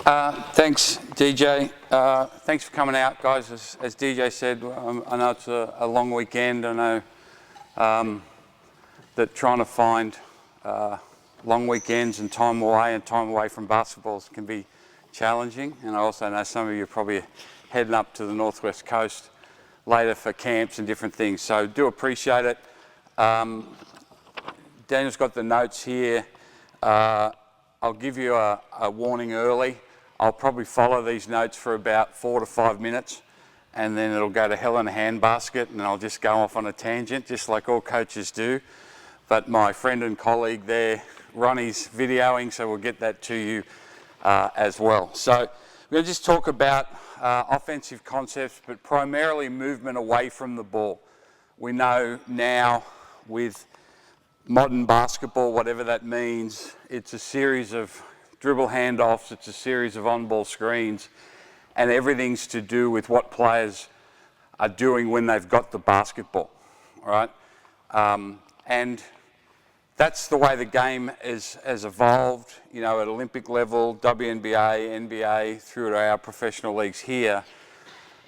Thanks, DJ. Thanks for coming out, guys. As DJ said, I know it's a long weekend. I know that trying to find long weekends and time away from basketballs can be challenging. And I also know some of you are probably heading up to the northwest coast later for camps and different things. So do appreciate it. Daniel's got the notes here. I'll give you a warning early. I'll probably follow these notes for about 4 to 5 minutes, and then it'll go to hell in a handbasket, and I'll just go off on a tangent, just like all coaches do. But my friend and colleague there, Ronnie's videoing, so we'll get that to you as well. So we're going to just talk about offensive concepts, but primarily movement away from the ball. We know now with modern basketball, whatever that means, it's a series of dribble handoffs, it's a series of on-ball screens, and everything's to do with what players are doing when they've got the basketball, all right? And that's the way the game has evolved, you know, at Olympic level, WNBA, NBA, through to our professional leagues here.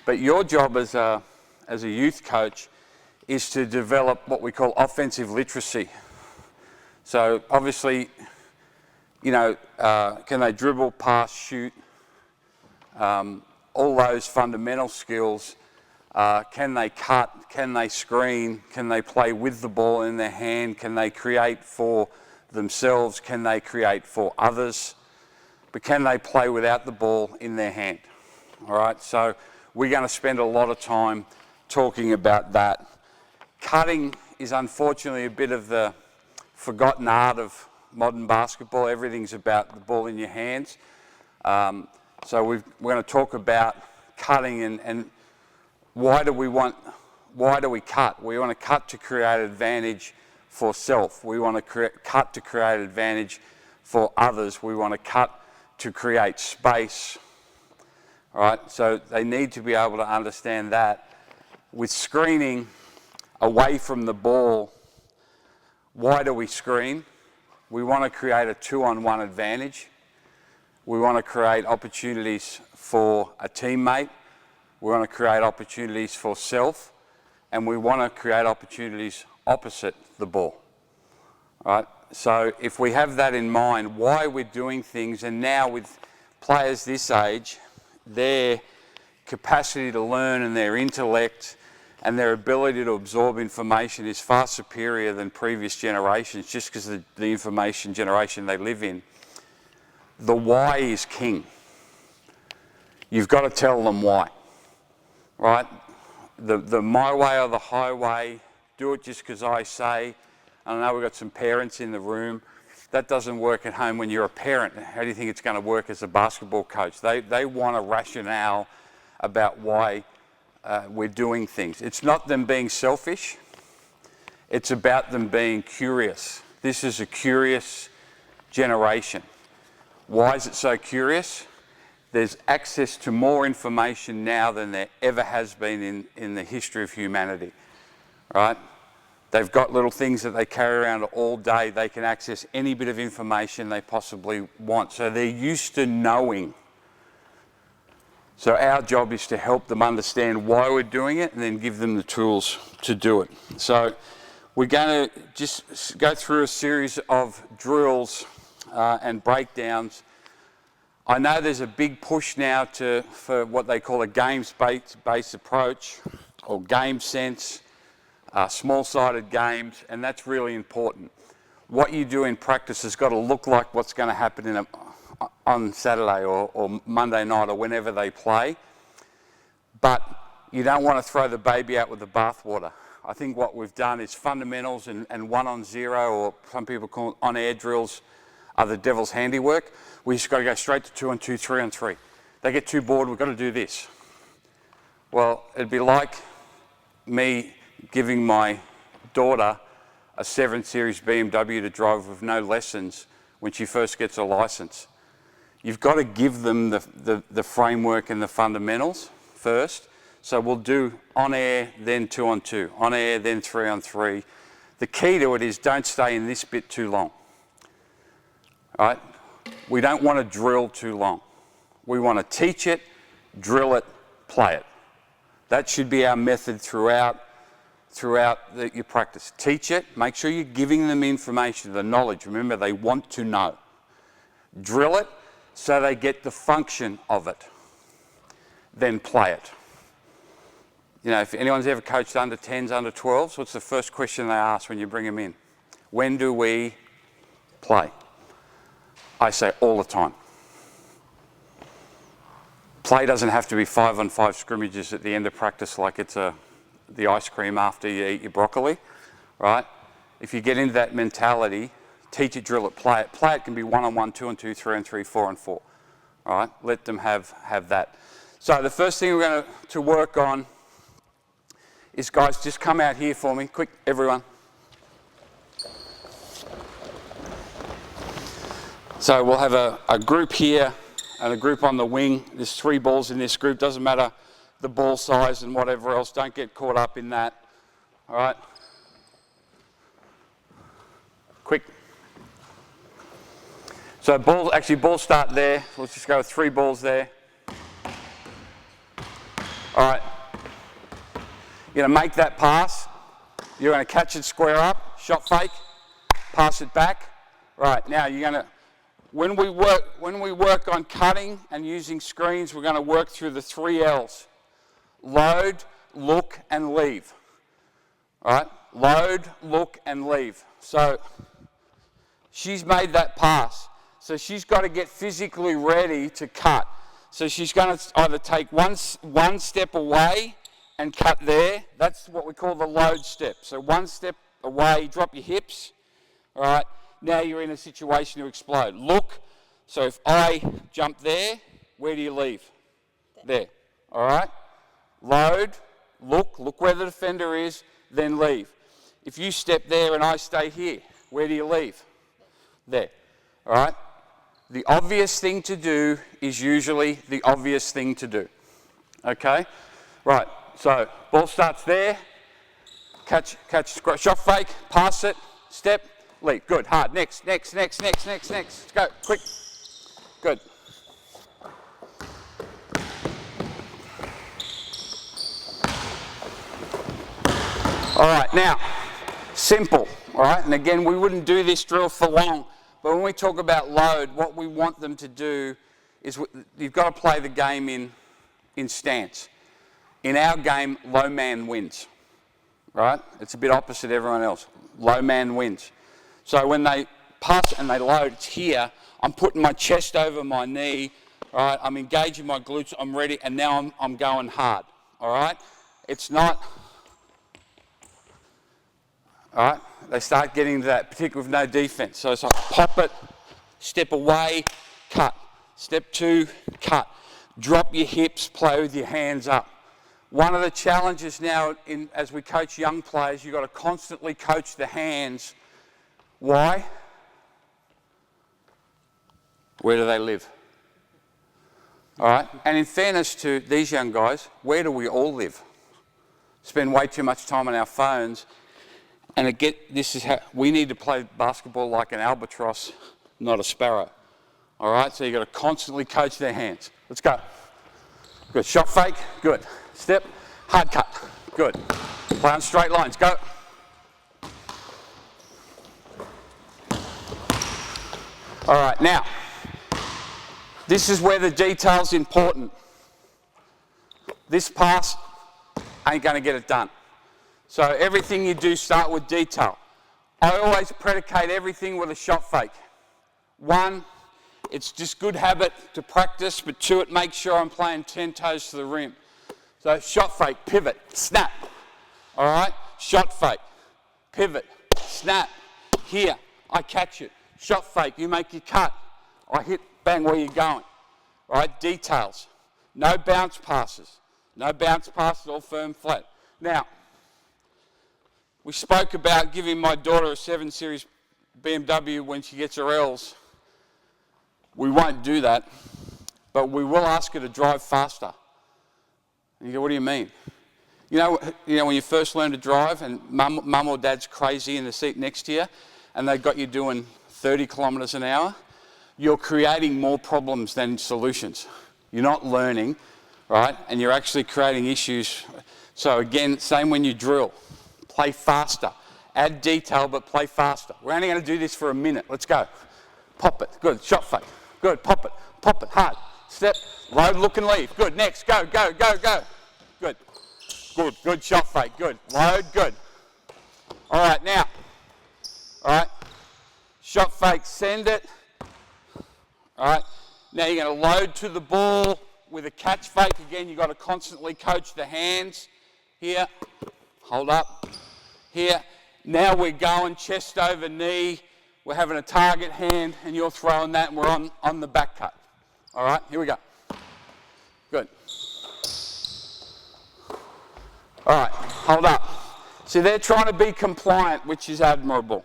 But your job as a youth coach is to develop what we call offensive literacy. So obviously, you know, can they dribble, pass, shoot, all those fundamental skills. Can they cut, can they screen, can they play with the ball in their hand, can they create for themselves, can they create for others, but can they play without the ball in their hand, all right? So we're going to spend a lot of time talking about that. Cutting is unfortunately a bit of the forgotten art of modern basketball. Everything's about the ball in your hands. So we're going to talk about cutting and why do we cut? We want to cut to create advantage for self. We want to cut to create advantage for others. We want to cut to create space. All right, so they need to be able to understand that. With screening away from the ball, why do we screen? We want to create a 2-on-1 advantage. We want to create opportunities for a teammate. We want to create opportunities for self. And we want to create opportunities opposite the ball. All right? So if we have that in mind, why we're doing things, and now with players this age, their capacity to learn and their intellect and their ability to absorb information is far superior than previous generations, just because of the information generation they live in. The why is king. You've got to tell them why, right? The my way or the highway, do it just because I say. I know we've got some parents in the room. That doesn't work at home when you're a parent. How do you think it's going to work as a basketball coach? They want a rationale about why we're doing things. It's not them being selfish, it's about them being curious. This is a curious generation. Why is it so curious? There's access to more information now than there ever has been in the history of humanity, right? They've got little things that they carry around all day. They can access any bit of information they possibly want. So they're used to knowing. So our job is to help them understand why we're doing it and then give them the tools to do it. So we're going to just go through a series of drills and breakdowns. I know there's a big push now for what they call a games-based approach, or game sense, small-sided games, and that's really important. What you do in practice has got to look like what's going to happen on Saturday or Monday night or whenever they play, but you don't want to throw the baby out with the bathwater. I think what we've done is fundamentals and 1-on-0, or some people call it on-air drills, are the devil's handiwork. We just got to go straight to 2-on-2, 3-on-3. They get too bored, we've got to do this. Well, it'd be like me giving my daughter a 7 Series BMW to drive with no lessons when she first gets a license. You've got to give them the framework and the fundamentals first. So we'll do on-air, then 2-on-2, on-air, then 3-on-3. The key to it is don't stay in this bit too long. Right? We don't want to drill too long. We want to teach it, drill it, play it. That should be our method throughout your practice. Teach it, make sure you're giving them information, the knowledge. Remember, they want to know. Drill it so they get the function of it. Then play it. You know, if anyone's ever coached under 10s, under 12s, what's the first question they ask when you bring them in? When do we play? I say all the time. Play doesn't have to be 5-on-5 scrimmages at the end of practice like it's the ice cream after you eat your broccoli, right? If you get into that mentality, teach it, drill it, play it. Play it can be 1-on-1, 2-on-2, 3-on-3, 4-on-4, all right? Let them have that. So the first thing we're going to work on is, guys, just come out here for me. Quick, everyone. So we'll have a group here and a group on the wing. There's 3 balls in this group. Doesn't matter the ball size and whatever else. Don't get caught up in that. All right? Quick. So balls start there. Let's just go with 3 balls there. All right. You're going to make that pass. You're going to catch it square up, shot fake, pass it back. Right, now you're going to, when we work on cutting and using screens, we're going to work through the 3 L's. Load, look, and leave. All right, load, look, and leave. So she's made that pass. So she's got to get physically ready to cut. So she's going to either take one step away and cut there. That's what we call the load step. So 1 step away, drop your hips. All right, now you're in a situation to explode. Look, so if I jump there, where do you leave? There, all right? Load, look where the defender is, then leave. If you step there and I stay here, where do you leave? There, all right? The obvious thing to do is usually the obvious thing to do, okay? Right, so ball starts there, catch, shot fake, pass it, step, lead. Good, hard. Next. Let's go, quick. Good. All right, now, simple, all right? And again, we wouldn't do this drill for long, but when we talk about load, what we want them to do is you've got to play the game in stance. In our game, low man wins, right? It's a bit opposite everyone else. Low man wins. So when they pass and they load, it's here. I'm putting my chest over my knee, all right? I'm engaging my glutes, I'm ready, and now I'm going hard, all right? It's not, all right? They start getting into that, particularly with no defense. So it's like pop it, step away, cut. Step 2, cut. Drop your hips, play with your hands up. One of the challenges now as we coach young players, you've got to constantly coach the hands. Why? Where do they live? All right? And in fairness to these young guys, where do we all live? Spend way too much time on our phones. And this is how we need to play basketball like an albatross, not a sparrow. All right? So you've got to constantly coach their hands. Let's go. Good. Shot fake. Good. Step. Hard cut. Good. Play on straight lines. Go. All right. Now, this is where the detail's important. This pass ain't going to get it done. So everything you do, start with detail. I always predicate everything with a shot fake. 1, it's just good habit to practice, but 2, it makes sure I'm playing 10 toes to the rim. So shot fake, pivot, snap. All right? Shot fake, pivot, snap. Here, I catch it. Shot fake, you make your cut. I hit, bang, where you're going. All right? Details. No bounce passes. No bounce passes, all firm, flat. Now, we spoke about giving my daughter a 7 Series BMW when she gets her L's. We won't do that, but we will ask her to drive faster. And you go, what do you mean? You know when you first learn to drive and mum or dad's crazy in the seat next to you and they've got you doing 30 kilometres an hour, you're creating more problems than solutions. You're not learning, right? And you're actually creating issues. So again, same when you drill. Play faster. Add detail, but play faster. We're only going to do this for a minute. Let's go. Pop it. Good. Shot fake. Good. Pop it. Pop it. Hard. Step. Load, look, and leave. Good. Next. Go, go, go, go. Good. Good. Good shot fake. Good. Load. Good. All right, now. All right. Shot fake. Send it. All right. Now you're going to load to the ball with a catch fake. Again, you've got to constantly coach the hands. Here. Hold up. Here. Now we're going chest over knee. We're having a target hand, and you're throwing that, and we're on the back cut. All right, here we go. Good. All right, hold up. See, they're trying to be compliant, which is admirable.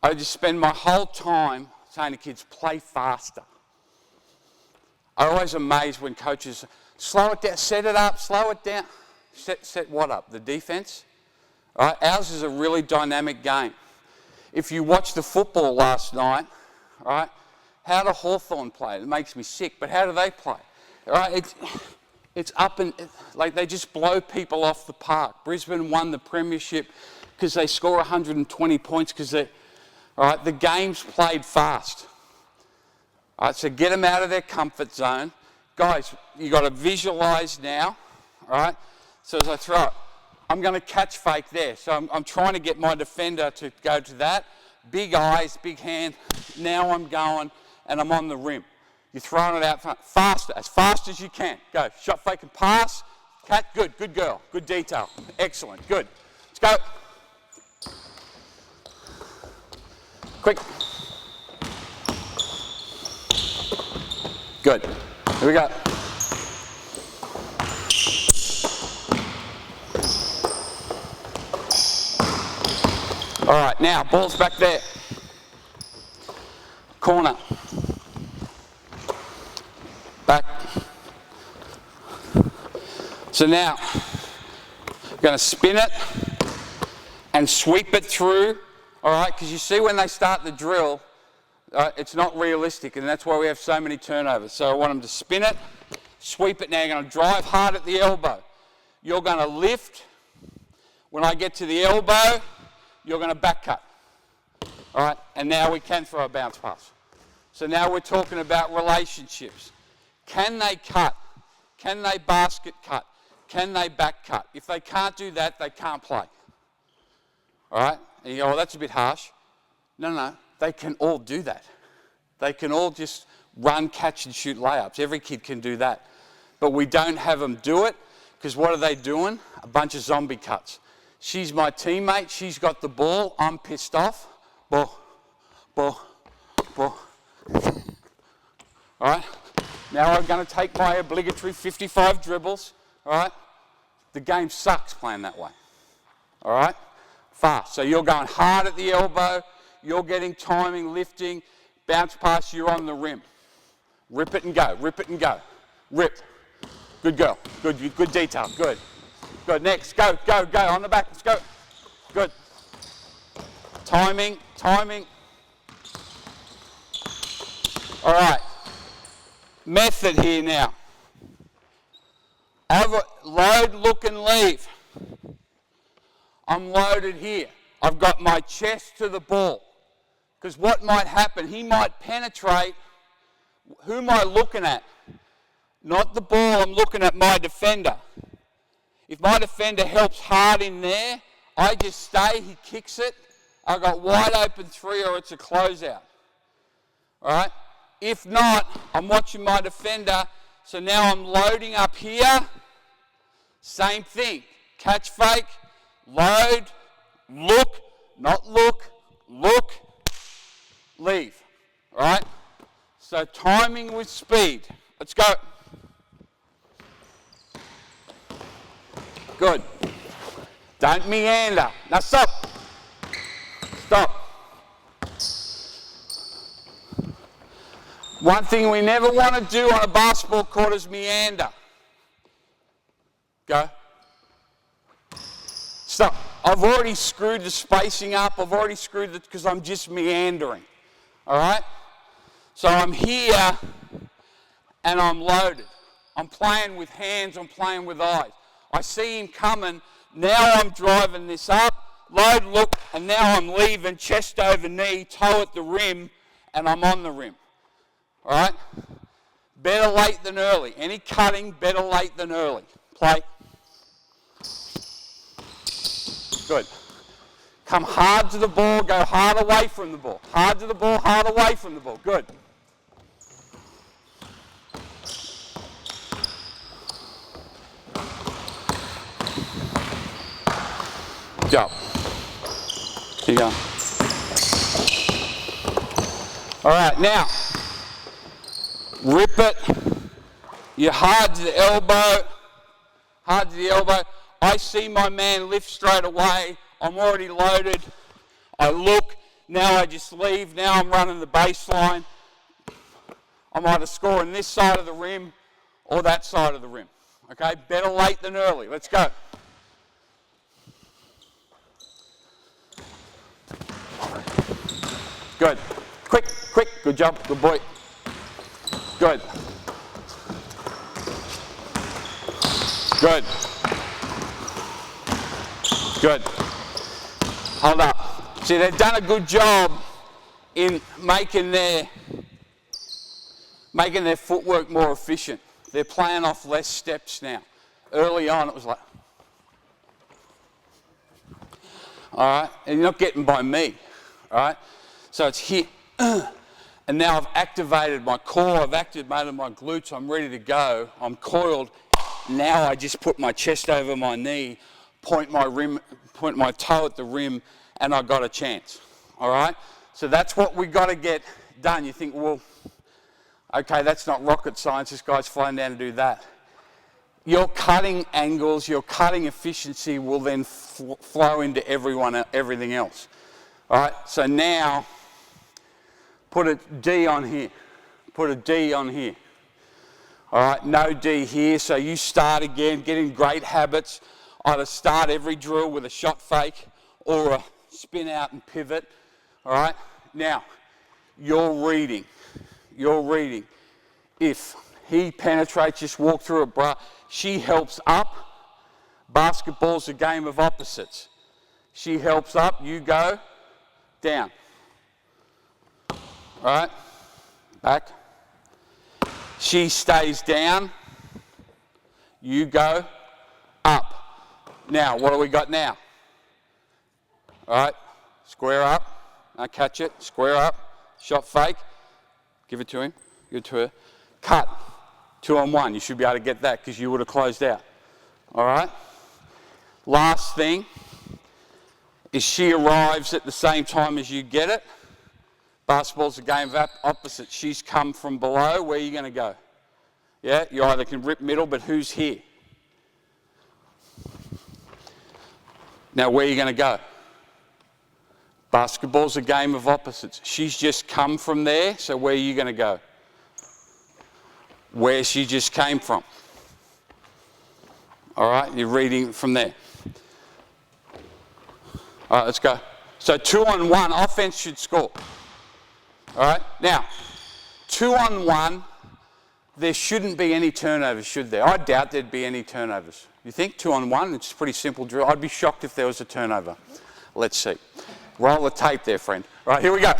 I just spend my whole time saying to kids, play faster. I'm always amazed when coaches slow it down, set it up, slow it down. Set what up? The defense? All right, ours is a really dynamic game. If you watched the football last night, right, how do Hawthorn play? It makes me sick, but how do they play? All right, it's up and, like, they just blow people off the park. Brisbane won the premiership because they score 120 points because they, all right, the game's played fast. All right, so get them out of their comfort zone. Guys, you've got to visualise now, all right? So as I throw it, I'm going to catch fake there. So I'm trying to get my defender to go to that. Big eyes, big hand. Now I'm going and I'm on the rim. You're throwing it out front. Faster, as fast as you can. Go. Shot fake and pass. Catch. Good. Good girl. Good detail. Excellent. Good. Let's go. Quick. Good. Here we go. All right, now, ball's back there. Corner. Back. So now, I'm going to spin it and sweep it through, all right, because you see when they start the drill, it's not realistic, and that's why we have so many turnovers. So I want them to spin it, sweep it. Now you're going to drive hard at the elbow. You're going to lift. When I get to the elbow, you're going to back cut. All right, and now we can throw a bounce pass. So now we're talking about relationships. Can they cut? Can they basket cut? Can they back cut? If they can't do that, they can't play. All right, and you go, oh, that's a bit harsh. No, they can all do that. They can all just run, catch, and shoot layups. Every kid can do that. But we don't have them do it, because what are they doing? A bunch of zombie cuts. She's my teammate, she's got the ball, I'm pissed off. Ball. All right, now I'm going to take my obligatory 55 dribbles, all right? The game sucks playing that way, all right? Fast, so you're going hard at the elbow, you're getting timing, lifting, bounce pass, you're on the rim. Rip it and go, rip it and go. Rip. Good girl, good detail, good. Good, next, go, on the back, let's go. Good. Timing. All right, method here now. Load, look, and leave. I'm loaded here. I've got my chest to the ball. Because what might happen, he might penetrate. Who am I looking at? Not the ball, I'm looking at my defender. If my defender helps hard in there, I just stay, he kicks it, I've got wide open three or it's a closeout. All right? If not, I'm watching my defender, so now I'm loading up here. Same thing. Catch fake, load, look, not look, leave. All right? So timing with speed. Let's go. Good. Don't meander. Now stop. Stop. One thing we never want to do on a basketball court is meander. Go. Stop. I've already screwed the spacing up. I've already screwed it because I'm just meandering. All right? So I'm here and I'm loaded. I'm playing with hands, I'm playing with eyes. I see him coming, now I'm driving this up, load, look, and now I'm leaving, chest over knee, toe at the rim, and I'm on the rim. All right? Better late than early. Any cutting, better late than early. Play. Good. Come hard to the ball, go hard away from the ball. Hard to the ball, hard away from the ball. Good. Go. Keep going. All right, now, rip it. You're hard to the elbow. Hard to the elbow. I see my man lift straight away. I'm already loaded. I look. Now I just leave. Now I'm running the baseline. I'm either scoring this side of the rim or that side of the rim. Okay? Better late than early. Let's go. Good. Quick, quick. Good job. Good boy. Good. Good. Good. Hold up. See, they've done a good job in making their footwork more efficient. They're playing off less steps now. Early on, it was like, all right, and you're not getting by me, all right? So it's here, and now I've activated my core, I've activated my glutes, I'm ready to go, I'm coiled. Now I just put my chest over my knee, point my toe at the rim, and I got a chance, all right? So that's what we got to get done. You think, well, okay, that's not rocket science, this guy's flying down to do that. Your cutting angles, your cutting efficiency will then flow into everything else, all right? So now, put a D on here, put a D on here. All right, no D here, so you start again, get in great habits. Either start every drill with a shot fake or a spin out and pivot. All right, now, you're reading. If he penetrates, just walk through a she helps up. Basketball's a game of opposites. She helps up, you go down. All right, back. She stays down, you go up. Now, what do we got now? All right, square up, now catch it, square up, shot fake, give it to him, give it to her, cut, 2-on-1, you should be able to get that because you would have closed out. All right, last thing is she arrives at the same time as you get it. Basketball's a game of opposites. She's come from below. Where are you going to go? Yeah, you either can rip middle, but who's here? Now, where are you going to go? Basketball's a game of opposites. She's just come from there, so where are you going to go? Where she just came from. All right, you're reading from there. All right, let's go. So 2-on-1, offense should score. All right, now, 2-on-1, there shouldn't be any turnovers, should there? I doubt there'd be any turnovers. You think 2-on-1, it's a pretty simple drill. I'd be shocked if there was a turnover. Let's see. Roll the tape there, friend. All right, here we go.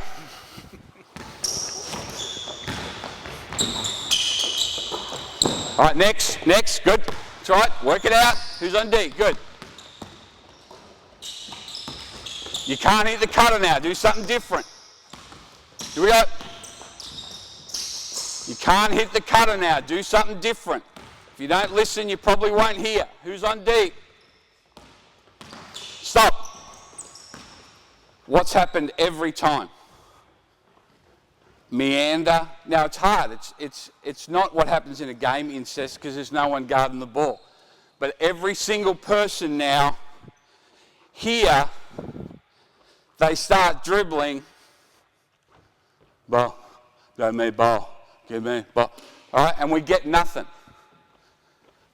All right, next, good. That's right, work it out. Who's on D? Good. You can't hit the cutter now, do something different. Here we go. You can't hit the cutter now. Do something different. If you don't listen, you probably won't hear. Who's on D? Stop. What's happened every time? Meander. Now, it's hard. It's not what happens in a game, incest, because there's no one guarding the ball. But every single person now, here, they start dribbling. Ball, give me ball, give me ball. All right, and we get nothing.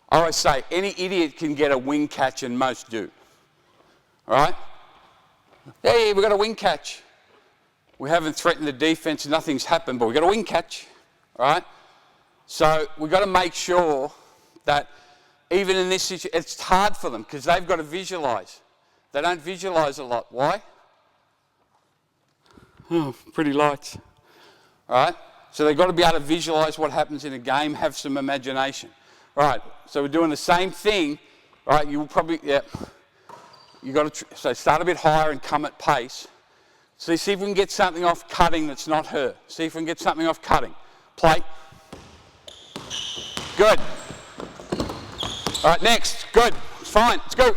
I always say, any idiot can get a wing catch, and most do. All right? Hey, we've got a wing catch. We haven't threatened the defense, nothing's happened, but we've got a wing catch. All right? So we've got to make sure that even in this situation, it's hard for them because they've got to visualise. They don't visualise a lot. Why? Oh, pretty lights. All right? So they've got to be able to visualise what happens in a game, have some imagination. Right, so we're doing the same thing. Right, you will probably, yeah. You got to, so start a bit higher and come at pace. So see if we can get something off cutting that's not her. See if we can get something off cutting. Play. Good. All right, next. Good. It's fine. Let's go.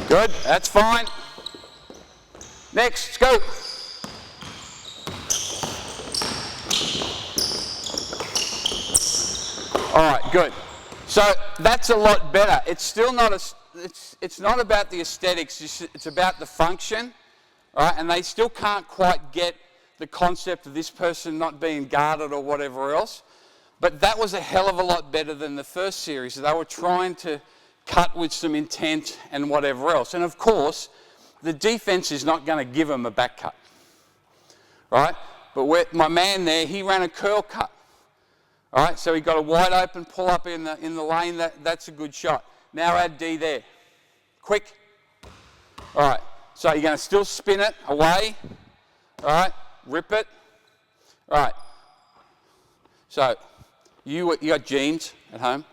Good. That's fine. Next. Let's go. All right. Good. So that's a lot better. It's still not it's not about the aesthetics. It's about the function. All right. And they still can't quite get the concept of this person not being guarded or whatever else. But that was a hell of a lot better than the first series. They were trying to cut with some intent and whatever else. And of course, the defense is not going to give them a back cut. Right? But my man there, he ran a curl cut. All right, so he got a wide open pull up in the lane. That's a good shot. Now add D there. Quick. All right, so you're going to still spin it away. All right, rip it. All right. So you got jeans at home?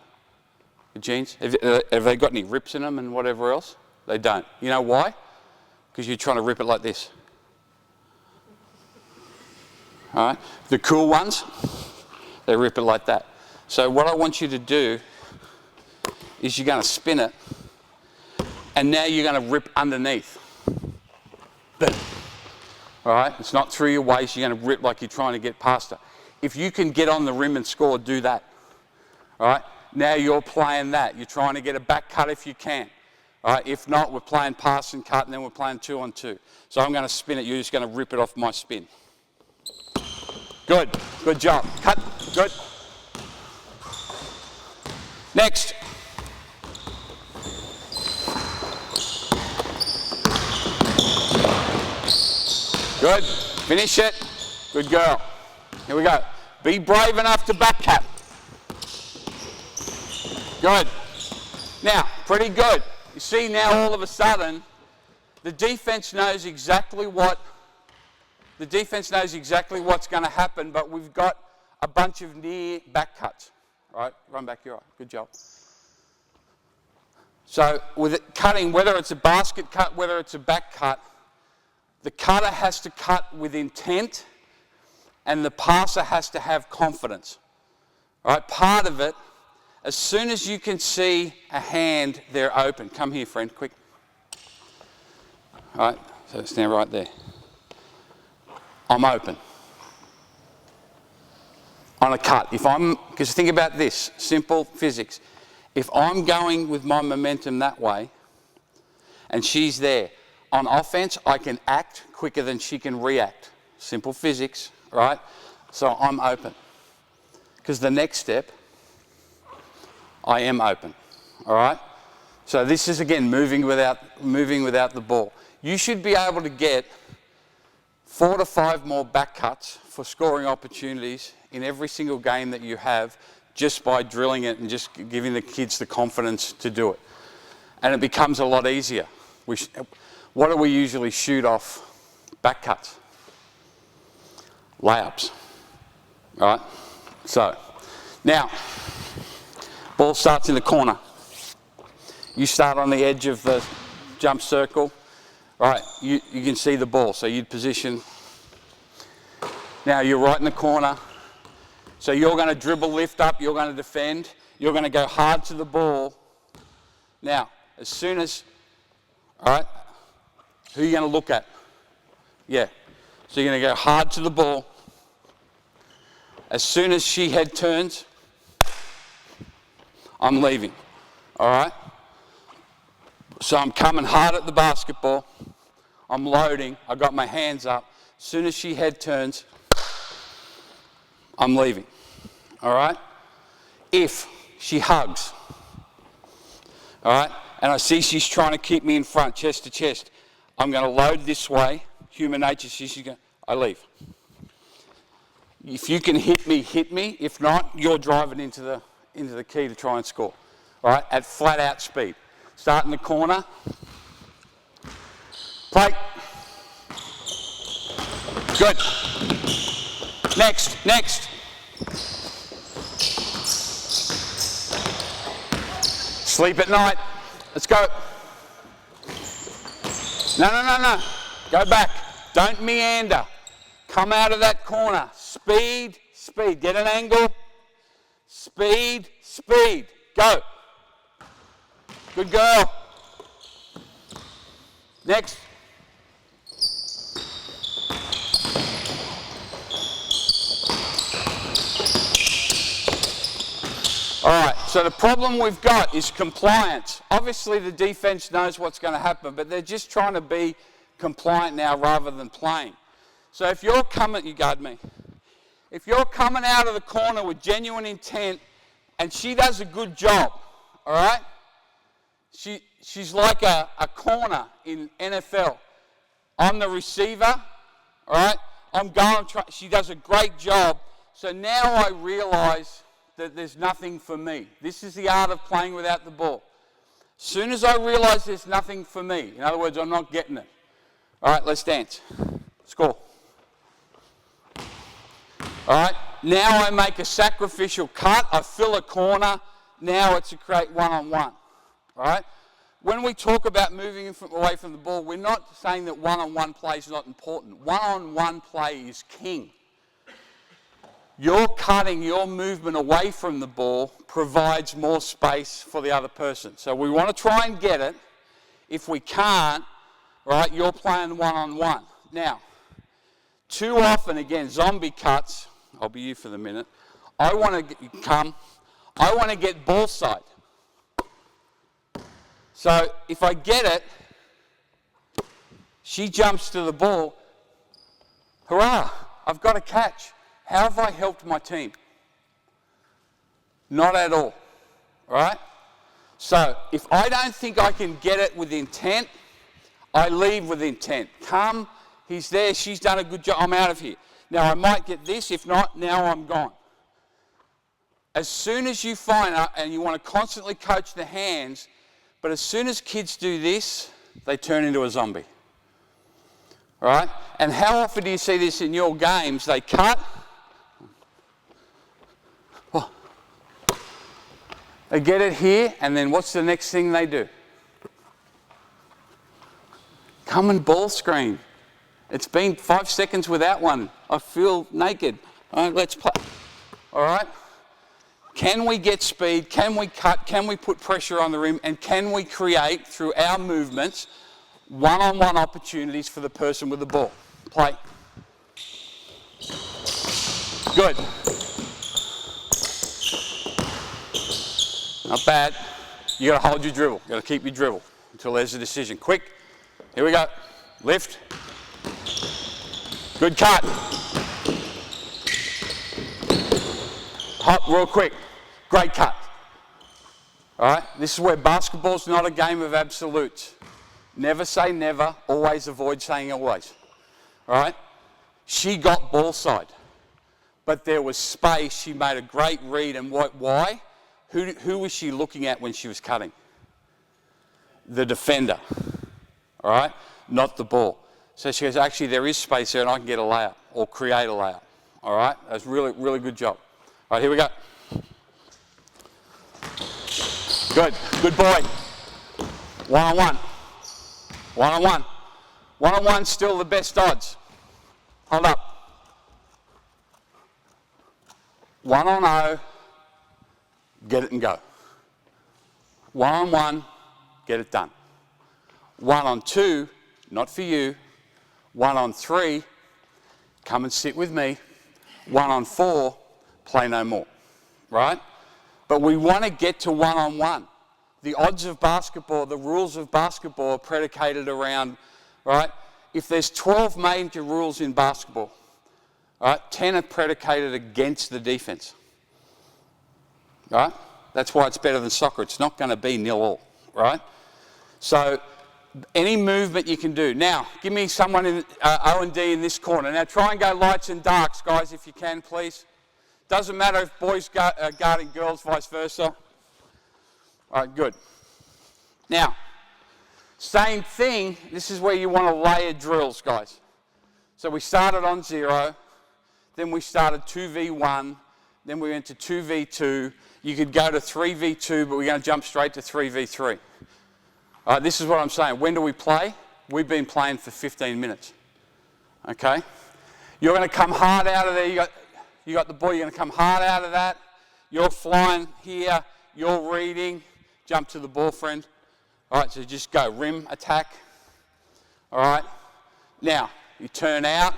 Jeans? Have they got any rips in them and whatever else? They don't. You know why? Because you're trying to rip it like this. All right. The cool ones, they rip it like that. So what I want you to do is you're going to spin it, and now you're going to rip underneath. Boom. All right? It's not through your waist. You're going to rip like you're trying to get past it. If you can get on the rim and score, do that. All right? Now you're playing that. You're trying to get a back cut if you can. All right? If not, we're playing pass and cut, and then we're playing 2-on-2. So I'm going to spin it. You're just going to rip it off my spin. Good. Good job. Cut. Good. Next. Good. Finish it. Good girl. Here we go. Be brave enough to back cut. Good. Now, pretty good. You see now all of a sudden, the defense knows exactly what's going to happen, but we've got a bunch of near back cuts. All right, run back, you're right. Good job. So with it cutting, whether it's a basket cut, whether it's a back cut, the cutter has to cut with intent and the passer has to have confidence. All right, part of it, as soon as you can see a hand, they're open. Come here, friend, quick. All right, so stand right there. I'm open. On a cut. Because think about this, simple physics. If I'm going with my momentum that way and she's there, on offense, I can act quicker than she can react. Simple physics, right? So I'm open. Because the next step, I am open, all right? So this is, again, moving without the ball. You should be able to get 4 to 5 more back cuts for scoring opportunities in every single game that you have just by drilling it and just giving the kids the confidence to do it. And it becomes a lot easier. What do we usually shoot off back cuts? Layups. All right? So, now, ball starts in the corner. You start on the edge of the jump circle. Right, you can see the ball, so you'd position. Now you're right in the corner. So you're going to dribble, lift up, you're going to defend. You're going to go hard to the ball. Now, as soon as, all right, who are you going to look at? Yeah, so you're going to go hard to the ball. As soon as she head turns, I'm leaving, all right? So I'm coming hard at the basketball. I'm loading. I got my hands up. As soon as she head turns, I'm leaving. All right? If she hugs, all right, and I see she's trying to keep me in front, chest to chest, I'm going to load this way. Human nature, she's going, I leave. If you can hit me, hit me. If not, you're driving into the key to try and score. All right, at flat out speed. Start in the corner. Play. Good. Next, next. Sleep at night. Let's go. No, no, no, no. Go back. Don't meander. Come out of that corner. Speed, speed. Get an angle. Speed, speed. Go. Good girl. Next. All right, so the problem we've got is compliance. Obviously the defense knows what's going to happen, but they're just trying to be compliant now rather than playing. So if you're coming, you guard me. If you're coming out of the corner with genuine intent and she does a good job, all right? She's like a corner in NFL. I'm the receiver, all right? I'm going, she does a great job. So now I realize that there's nothing for me. This is the art of playing without the ball. As soon as I realize there's nothing for me, in other words, I'm not getting it. All right, let's dance. Score. All right, now I make a sacrificial cut. I fill a corner. Now it's to create one-on-one. All right? When we talk about moving away from the ball, we're not saying that one-on-one play is not important. One-on-one play is king. Your cutting, your movement away from the ball provides more space for the other person. So we want to try and get it. If we can't, right, you're playing one-on-one. Now, too often, again, zombie cuts, I'll be you for the minute, I want to get ball side. So if I get it, she jumps to the ball, hurrah, I've got a catch. How have I helped my team? Not at all, right? So if I don't think I can get it with intent, I leave with intent. Come, he's there, she's done a good job, I'm out of here. Now I might get this, if not, now I'm gone. As soon as you find out, and you want to constantly coach the hands, but as soon as kids do this, they turn into a zombie. All right? And how often do you see this in your games? They cut. Oh. They get it here, and then what's the next thing they do? Come and ball screen. It's been 5 seconds without one. I feel naked. All right, let's play. All right? Can we get speed? Can we cut? Can we put pressure on the rim? And can we create, through our movements, one-on-one opportunities for the person with the ball? Play. Good. Not bad. You got to hold your dribble. You got to keep your dribble until there's a decision. Quick. Here we go. Lift. Good cut. Hop real quick. Great cut. All right? This is where basketball's not a game of absolutes. Never say never. Always avoid saying always. All right? She got ball side. But there was space. She made a great read. And why? Who was she looking at when she was cutting? The defender. All right? Not the ball. So she goes, actually, there is space there and I can get a layup or create a layup. All right? That's really, really good job. All right, here we go. Good. Good boy. One-on-one. One-on-one. One-on-one's still the best odds. Hold up. 1-on-0. Get it and go. 1-on-1. Get it done. 1-on-2. Not for you. 1-on-3. Come and sit with me. 1-on-4. Play no more, right? But we want to get to one-on-one. The odds of basketball, the rules of basketball are predicated around, right? If there's 12 major rules in basketball, right, 10 are predicated against the defense, right? That's why it's better than soccer. It's not going to be 0-0, right? So any movement you can do. Now, give me someone in O&D in this corner. Now, try and go lights and darks, guys, if you can, please. Doesn't matter if boys are guarding girls, vice versa. All right, good. Now, same thing. This is where you want to layer drills, guys. So we started on 0, then we started 2v1, then we went to 2v2. You could go to 3v2, but we're going to jump straight to 3v3. All right, this is what I'm saying. When do we play? We've been playing for 15 minutes. Okay? You're going to come hard out of there. You got the ball. You're going to come hard out of that. You're flying here. You're reading. Jump to the ball, friend. All right, so just go. Rim attack. All right? Now, you turn out.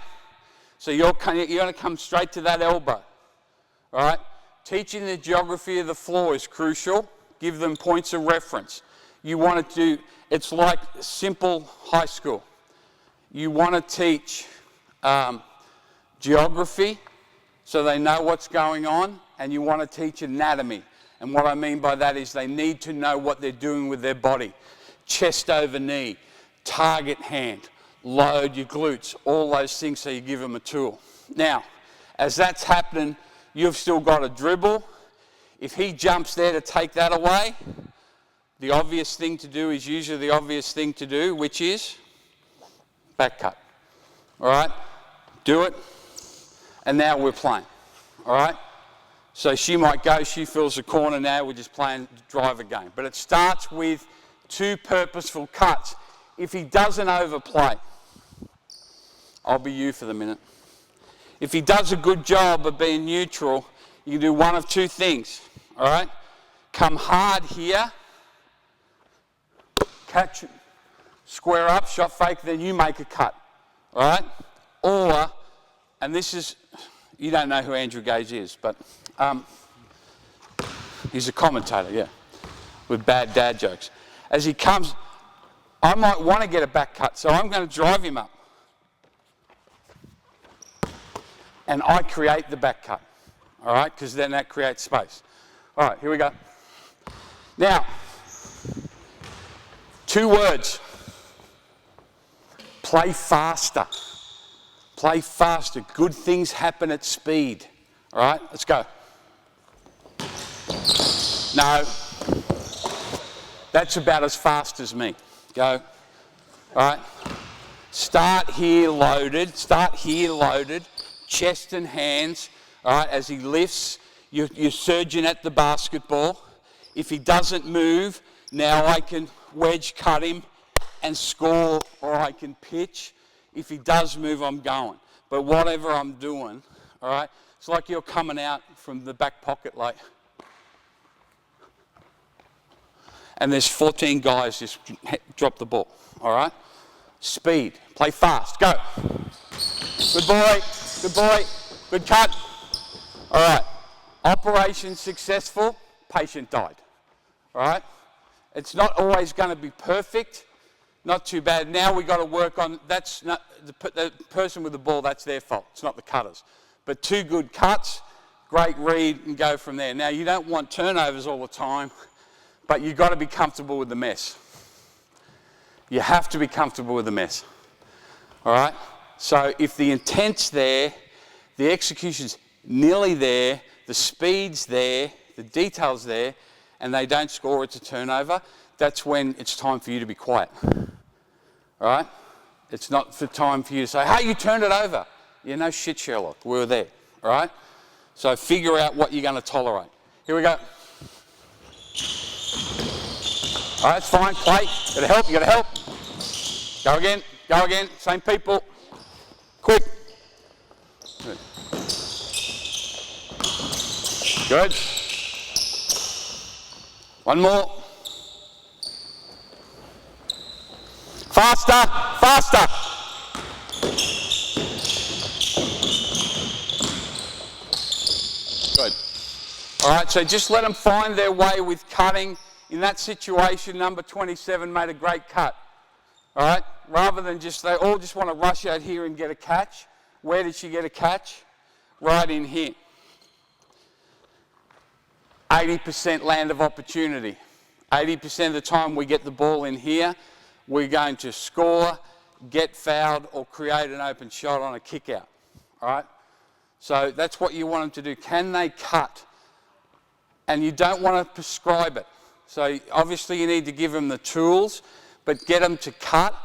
So you're going to come straight to that elbow. All right? Teaching the geography of the floor is crucial. Give them points of reference. You want to do, it's like simple high school. You want to teach geography so they know what's going on, and you want to teach anatomy. And what I mean by that is they need to know what they're doing with their body. Chest over knee, target hand, load your glutes, all those things, so you give them a tool. Now, as that's happening, you've still got a dribble. If he jumps there to take that away, the obvious thing to do is usually the obvious thing to do, which is back cut. All right? Do it. And now we're playing. All right? So she might go, she fills the corner now, we're just playing driver game. But it starts with 2 purposeful cuts. If he doesn't overplay, I'll be you for the minute. If he does a good job of being neutral, you can do one of 2 things. All right? Come hard here. Catch, square up, shot fake, then you make a cut, all right? Or, and this is, you don't know who Andrew Gage is, but he's a commentator, yeah, with bad dad jokes. As he comes, I might want to get a back cut, so I'm going to drive him up. And I create the back cut, all right? Because then that creates space. All right, here we go. Now, 2 words. Play faster. Play faster. Good things happen at speed. All right, let's go. No. That's about as fast as me. Go. All right. Start here loaded. Start here loaded. Chest and hands. All right, as he lifts, you're surging at the basketball. If he doesn't move, now I can wedge cut him and score, or I can pitch. If he does move, I'm going. But whatever I'm doing, all right, it's like you're coming out from the back pocket like, and there's 14 guys just drop the ball, all right? Speed, play fast, go. Good boy, good boy, good cut. All right, operation successful, patient died, all right? It's not always going to be perfect, not too bad. Now we've got to work on, that's not, the person with the ball, that's their fault. It's not the cutters. But 2 good cuts, great read, and go from there. Now you don't want turnovers all the time, but you've got to be comfortable with the mess. You have to be comfortable with the mess. All right? So if the intent's there, the execution's nearly there, the speed's there, the detail's there, and they don't score, it's a turnover, that's when it's time for you to be quiet. All right? It's not for time for you to say, hey, you turned it over. Yeah, no shit, Sherlock. We were there. All right? So figure out what you're going to tolerate. Here we go. All right, it's fine. Play. Got to help. You got to help. Go again. Go again. Same people. Quick. Good. Good. One more. Faster, faster. Good. All right, so just let them find their way with cutting. In that situation, number 27 made a great cut. All right, rather than just, they all just want to rush out here and get a catch. Where did she get a catch? Right in here. 80% land of opportunity. 80% of the time we get the ball in here. we're going to score, get fouled, or create an open shot on a kick out. All right? So that's what you want them to do. Can they cut? And you don't want to prescribe it. So obviously you need to give them the tools, but get them to cut.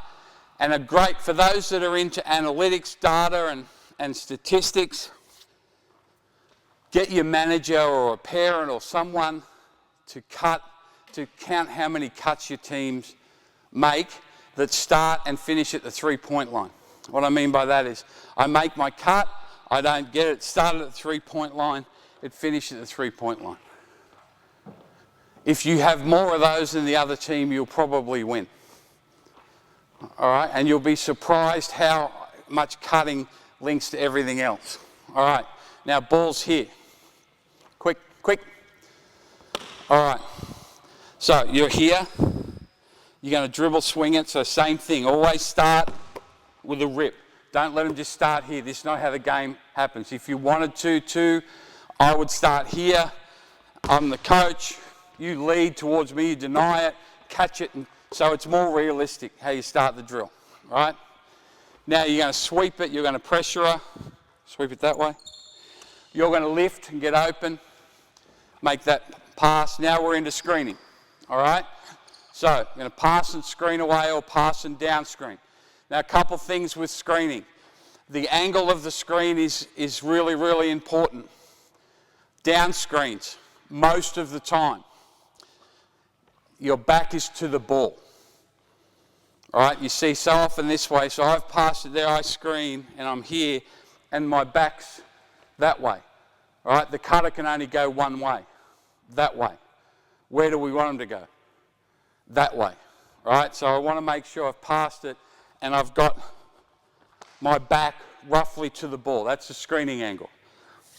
And are great for those that are into analytics, data, and statistics. Get your manager or a parent or someone to count how many cuts your teams make that start and finish at the three-point line. What I mean by that is I make my cut, I don't get it started at the three-point line, it finishes at the three-point line. If you have more of those than the other team, you'll probably win. All right, and you'll be surprised how much cutting links to everything else. All right, now ball's here. Quick, quick. All right, so you're here. You're going to dribble, swing it, so same thing. Always start with a rip. Don't let them just start here. This is not how the game happens. If you wanted to, I would start here. I'm the coach. You lead towards me, you deny it, catch it, and so it's more realistic how you start the drill, right? Now you're going to sweep it, you're going to pressure her, sweep it that way. You're going to lift and get open, make that pass. Now we're into screening, all right? So you're going to pass and screen away or pass and down screen. Now a couple things with screening. The angle of the screen is really, really important. Down screens, most of the time, your back is to the ball. All right, you see so often this way, so I've passed it there, I screen, and I'm here, and my back's that way. All right, the cutter can only go one way, that way. Where do we want them to go? That way. All right, so I want to make sure I've passed it, and I've got my back roughly to the ball. That's the screening angle.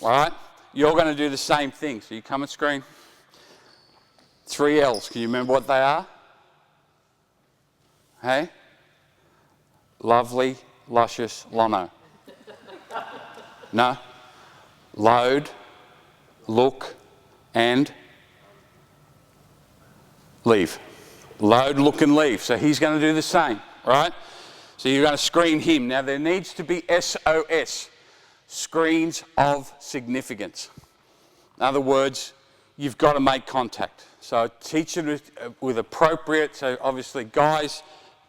All right, you're going to do the same thing. So you come and screen. 3 L's. Can you remember what they are? Hey? Lovely, luscious, Lono. No? Load, look, and leave. Load, look, and leave. So he's going to do the same, right? So you're going to screen him. Now there needs to be SOS, screens of significance. In other words, you've got to make contact. So teach it with appropriate, so obviously guys,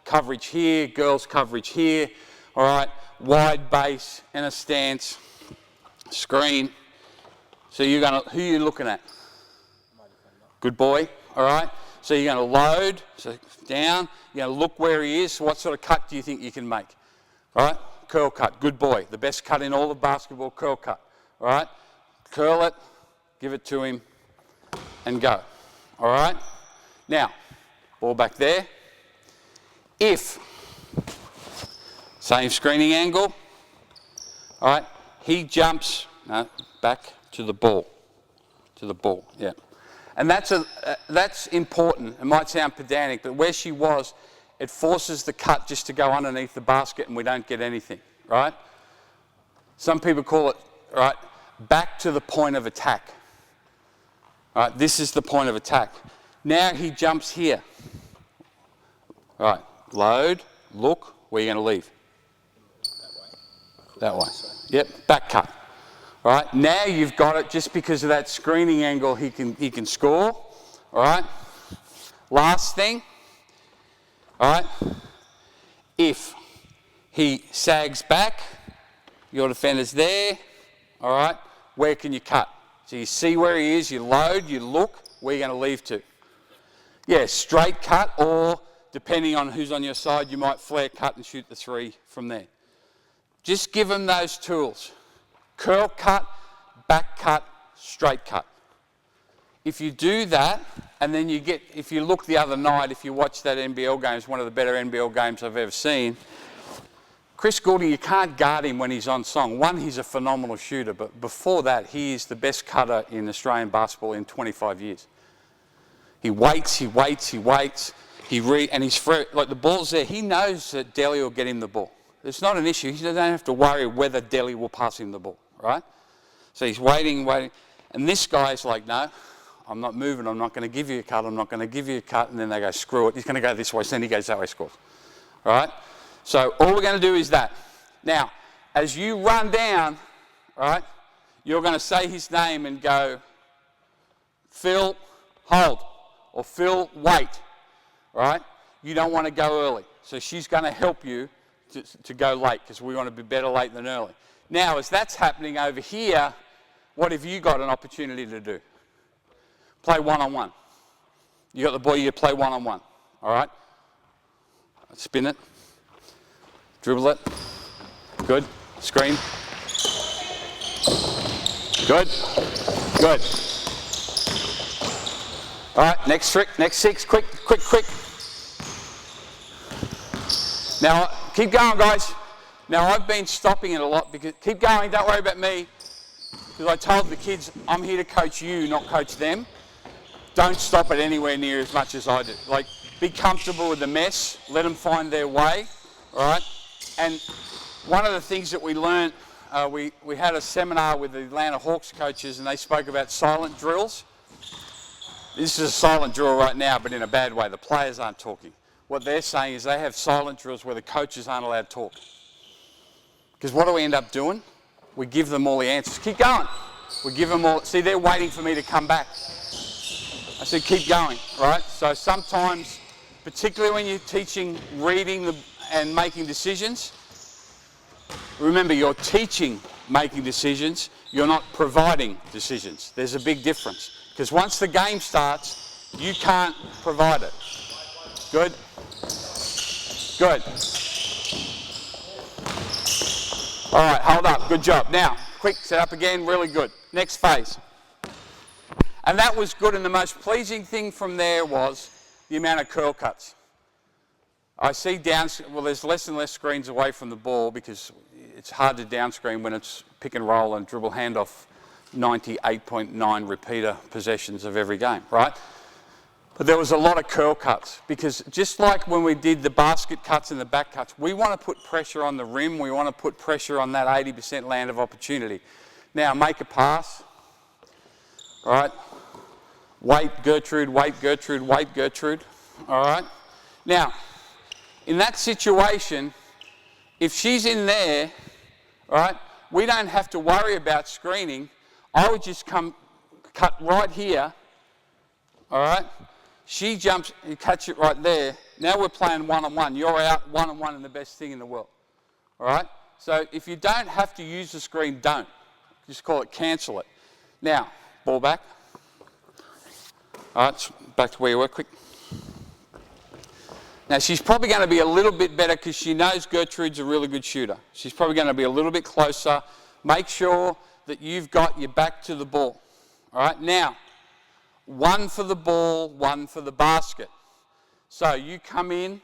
coverage here, girls, coverage here, all right, wide base and a stance, screen. So you're going to, who are you looking at? Good boy, all right. So you're going to load, so down, you're going to look where he is. So what sort of cut do you think you can make? All right, curl cut, good boy. The best cut in all of basketball, curl cut, all right. Curl it, give it to him, and go. All right? Now, ball back there. If, same screening angle, all right, he jumps, back to the ball. To the ball, yeah. And that's important. It might sound pedantic, but where she was, it forces the cut just to go underneath the basket and we don't get anything, right? Some people call it, right, back to the point of attack. All right, this is the point of attack. Now he jumps here. All right, load, look, where are you going to leave? That way. Yep, back cut. All right, now you've got it just because of that screening angle he can score. All right, last thing. All right, if he sags back, your defender's there. All right, where can you cut? So you see where he is, you load, you look, where are you going to leave to? Yeah, straight cut, or depending on who's on your side, you might flare cut and shoot the 3 from there. Just give them those tools. Curl cut, back cut, straight cut. If you do that, and then you get, if you look the other night, if you watch that NBL game, it's one of the better NBL games I've ever seen. Chris Goulding, you can't guard him when he's on song. One, he's a phenomenal shooter, but before that, he is the best cutter in Australian basketball in 25 years. He waits, he waits, he waits, and he's free. Like the ball's there, he knows that Delhi will get him the ball. It's not an issue. He doesn't have to worry whether Delhi will pass him the ball, right? So he's waiting, waiting, and this guy's like, no, I'm not moving, I'm not going to give you a cut, I'm not going to give you a cut, and then they go, screw it, he's going to go this way, so then he goes that way, scores. All right? So all we're going to do is that. Now, as you run down, right, you're going to say his name and go, Phil, hold, or Phil, wait, right? You don't want to go early. So she's going to help you to go late, because we want to be better late than early. Now, as that's happening over here, what have you got an opportunity to do? Play one-on-one. You got the ball, you play one-on-one, all right? Spin it, dribble it, good, screen, good, good. All right, next trick, next 6, quick, quick, quick. Now, keep going, guys. Now, I've been stopping it a lot, because, keep going, don't worry about me, because I told the kids, I'm here to coach you, not coach them. Don't stop it anywhere near as much as I do. Like, be comfortable with the mess, let them find their way, all right? And one of the things that we learned, we had a seminar with the Atlanta Hawks coaches, and they spoke about silent drills. This is a silent drill right now, but in a bad way. The players aren't talking. What they're saying is they have silent drills where the coaches aren't allowed to talk. Because what do we end up doing? We give them all the answers. Keep going. We give them all, see, they're waiting for me to come back. I said, keep going, right? So sometimes, particularly when you're teaching reading and making decisions, remember, you're teaching making decisions, you're not providing decisions. There's a big difference. Because once the game starts, you can't provide it. Good? Good. All right, hold up, good job. Now, quick, set up again, really good. Next phase. And that was good, and the most pleasing thing from there was the amount of curl cuts. I see there's less and less screens away from the ball, because it's hard to down screen when it's pick and roll and dribble handoff 98.9 repeater possessions of every game, right? But there was a lot of curl cuts, because just like when we did the basket cuts and the back cuts, we want to put pressure on the rim, we want to put pressure on that 80% land of opportunity. Now, make a pass, all right? Wait, Gertrude, wait, Gertrude, wait, Gertrude, all right? Now, in that situation, if she's in there, all right, we don't have to worry about screening. I would just cut right here, all right? She jumps, you catch it right there. Now we're playing one-on-one. You're out one-on-one and the best thing in the world, all right? So if you don't have to use the screen, don't. Just call it cancel it. Now, ball back. All right, back to where you were, quick. Now, she's probably going to be a little bit better, because she knows Gertrude's a really good shooter. She's probably going to be a little bit closer. Make sure that you've got your back to the ball. All right, now, 1 for the ball, 1 for the basket. So you come in,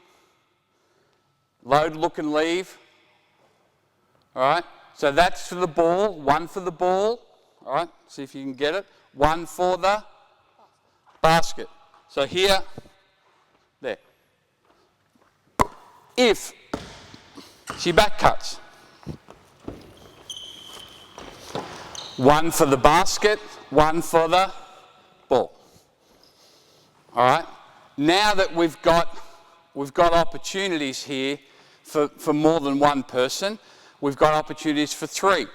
load, look, and leave. All right, so that's for the ball, 1 for the ball. All right, see if you can get it. 1 for the basket. So here, there. If she back cuts, 1 for the basket, 1 for the ball. All right. Now that we've got opportunities here for more than one person, we've got opportunities for 3: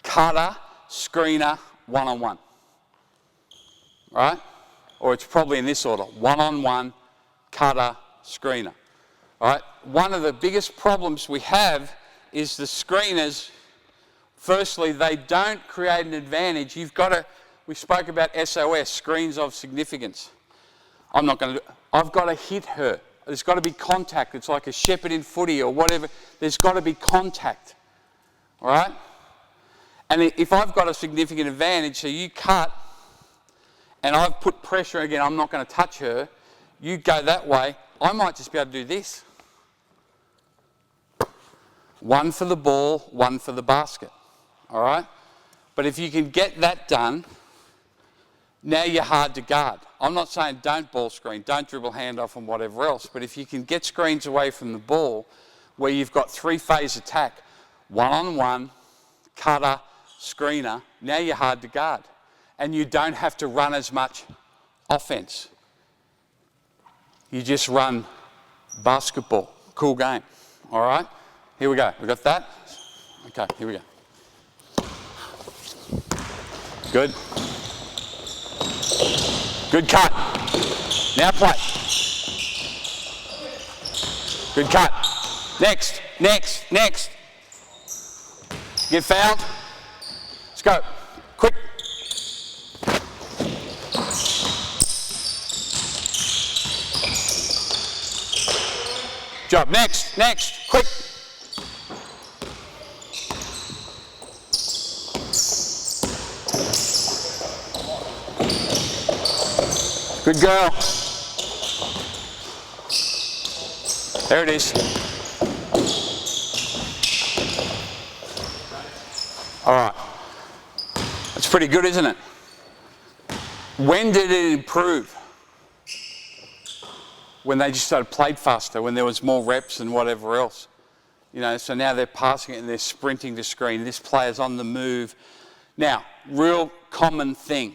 cutter, screener, one-on-one. Right? Or it's probably in this order: one-on-one, cutter, screener. All right? One of the biggest problems we have is the screeners. Firstly, they don't create an advantage. We spoke about SOS, screens of significance. I've got to hit her. There's got to be contact. It's like a shepherd in footy or whatever. There's got to be contact. All right? And if I've got a significant advantage, so you cut, and I've put pressure again, I'm not going to touch her, you go that way, I might just be able to do this. 1 for the ball, 1 for the basket. All right? But if you can get that done, now you're hard to guard. I'm not saying don't ball screen, don't dribble handoff and whatever else, but if you can get screens away from the ball where you've got 3-phase attack, one-on-one, cutter, screener, now you're hard to guard. and you don't have to run as much offense. You just run basketball. Cool game. All right? Here we go. We got that? Okay, here we go. Good. Good cut. Now play. Good cut. Next, next, next. Get fouled. Let's go. Quick. Job. Next, next, quick. Good girl. There it is. All right. That's pretty good, isn't it? When did it improve? When they just started played faster, when there was more reps and whatever else. You know, so now they're passing it and they're sprinting to screen. This player's on the move. Now, real common thing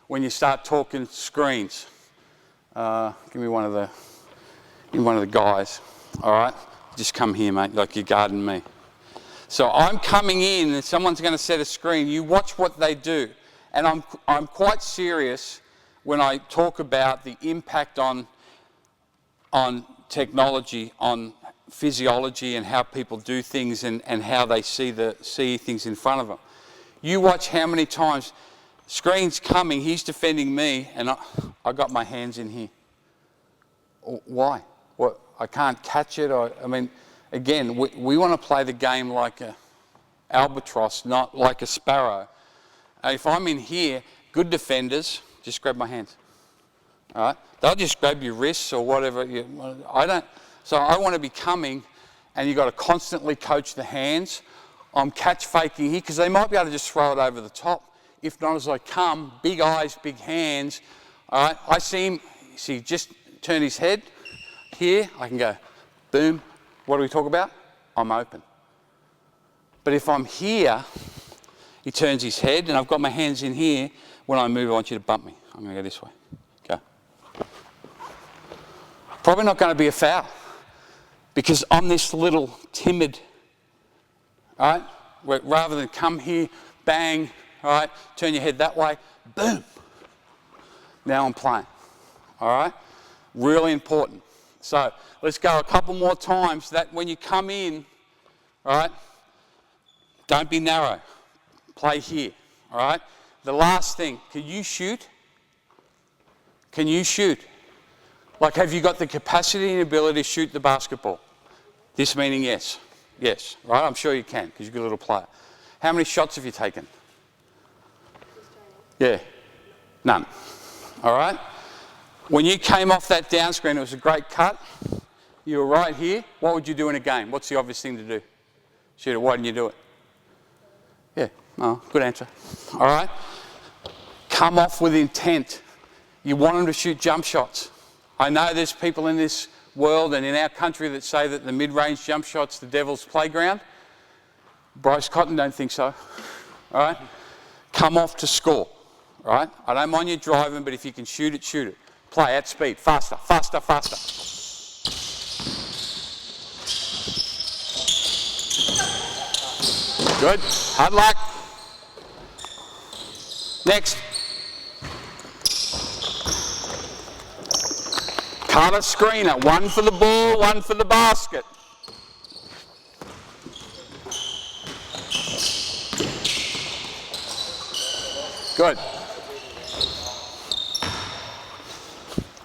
when you start talking screens. Give me one of the guys. All right, just come here, mate, like you're guarding me. So I'm coming in and someone's going to set a screen. You watch what they do. And I'm quite serious when I talk about the impact on technology, on physiology and how people do things and how they see things in front of them. You watch how many times screen's coming, he's defending me, and I got my hands in here. Why? What? I can't catch it. I mean, again, we want to play the game like an albatross, not like a sparrow. If I'm in here, good defenders, just grab my hands. All right? They'll just grab your wrists or whatever. So I want to be coming, and you've got to constantly coach the hands. I'm catch faking here because they might be able to just throw it over the top. If not, as I come, big eyes, big hands. All right, I see him. See, just turn his head here. I can go, boom. What do we talk about? I'm open. But if I'm here, he turns his head, and I've got my hands in here. When I move, I want you to bump me. I'm going to go this way. Go. Probably not going to be a foul because I'm this little timid. All right, where rather than come here, bang. All right, turn your head that way, boom. Now I'm playing. All right, really important. So let's go a couple more times. That when you come in, all right, don't be narrow. Play here. All right. The last thing, can you shoot? Can you shoot? Like, have you got the capacity and ability to shoot the basketball? This meaning yes. Yes, right? I'm sure you can because you're a good little player. How many shots have you taken? Yeah, none. All right? When you came off that down screen, it was a great cut. You were right here. What would you do in a game? What's the obvious thing to do? Shoot it. Why didn't you do it? Yeah, oh, good answer. All right? Come off with intent. You want them to shoot jump shots. I know there's people in this world and in our country that say that the mid-range jump shot's the devil's playground. Bryce Cotton don't think so. All right? Come off to score. All right? I don't mind you driving, but if you can shoot it, shoot it. Play at speed. Faster, faster, faster. Good. Hard luck. Next. Cut a screener. One for the ball, one for the basket. Good.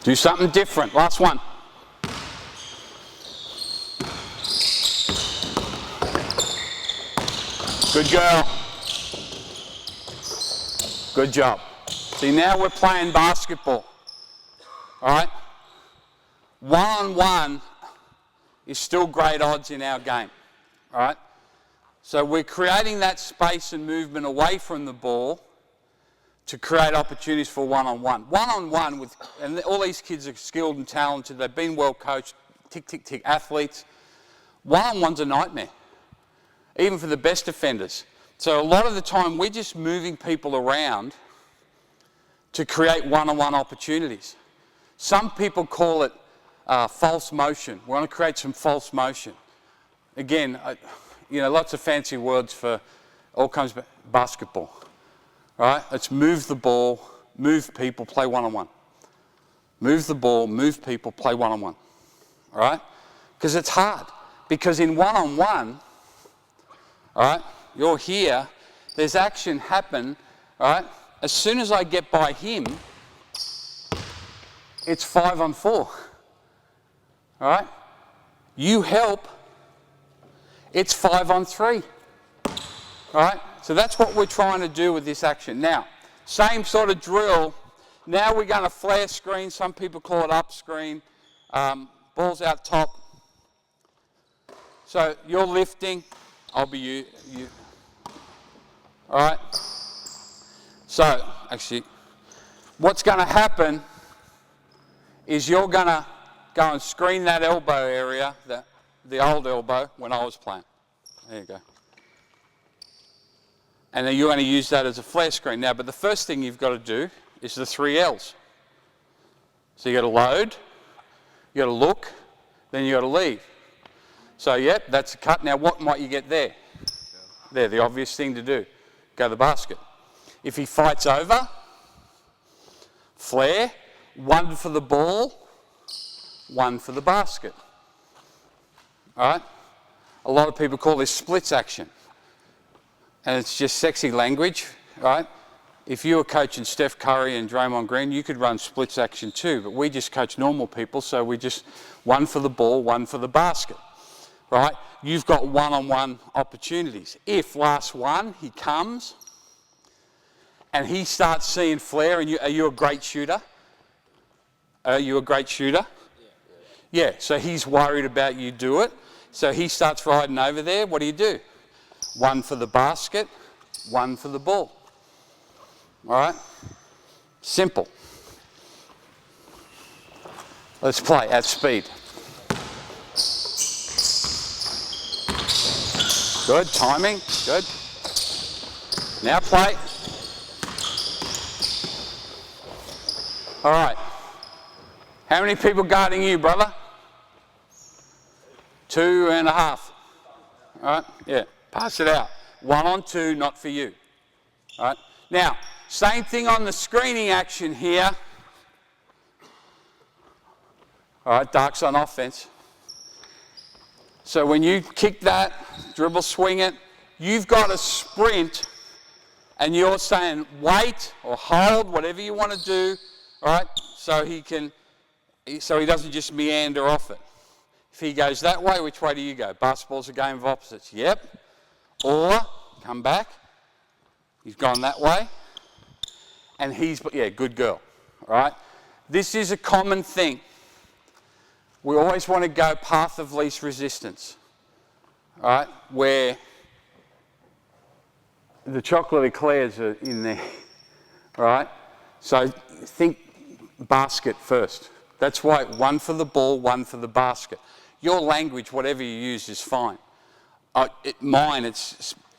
Do something different. Last one. Good girl. Good job. See, now we're playing basketball. All right? One-on-one is still great odds in our game. All right? So we're creating that space and movement away from the ball to create opportunities for one-on-one. One-on-one with, and all these kids are skilled and talented, they've been well coached, tick, tick, tick, athletes. One-on-one's a nightmare, even for the best defenders. So a lot of the time we're just moving people around to create one-on-one opportunities. Some people call it false motion. We want to create some false motion. Again, you know, lots of fancy words for all kinds of basketball. Right? Let's move the ball, move people, play one-on-one. Move the ball, move people, play one-on-one. All right? Because it's hard. Because in one-on-one, all right, you're here, there's action happen, all right? As soon as I get by him, it's 5-on-4. All right? You help, it's 5-on-3. All right? So that's what we're trying to do with this action. Now, same sort of drill. Now we're going to flare screen. Some people call it up screen. Ball's out top. So you're lifting. I'll be you. All right? So, actually, what's going to happen is you're going to go and screen that elbow area, the old elbow, when I was playing. There you go. And then you're going to use that as a flare screen. Now, but the first thing you've got to do is the 3 L's. So you've got to load, you've got to look, then you've got to leave. So, yep, that's a cut. Now, what might you get there? There, the obvious thing to do. Go to the basket. If he fights over, flare, 1 for the ball, 1 for the basket. All right? A lot of people call this splits action. And it's just sexy language, right? If you were coaching Steph Curry and Draymond Green, you could run splits action too, but we just coach normal people, so we just 1 for the ball, 1 for the basket, right? You've got one-on-one opportunities. If last one, he comes and he starts seeing flare, and are you a great shooter? Are you a great shooter? Yeah, so he's worried about you do it. So he starts riding over there. What do? 1 for the basket, 1 for the ball. All right? Simple. Let's play at speed. Good, timing, good. Now play. All right. How many people guarding you, brother? 2.5. All right, yeah. Pass it out. 1-on-2, not for you. All right. Now, same thing on the screening action here. All right, Dark's on offense. So when you kick that, dribble, swing it, you've got to sprint, and you're saying wait or hold, whatever you want to do, all right, so he doesn't just meander off it. If he goes that way, which way do you go? Basketball's a game of opposites. Yep. Or, come back, he's gone that way, and yeah, good girl, all right? This is a common thing. We always want to go path of least resistance, all right, where the chocolate eclairs are in there, all right? So think basket first. That's why 1 for the ball, 1 for the basket. Your language, whatever you use, is fine.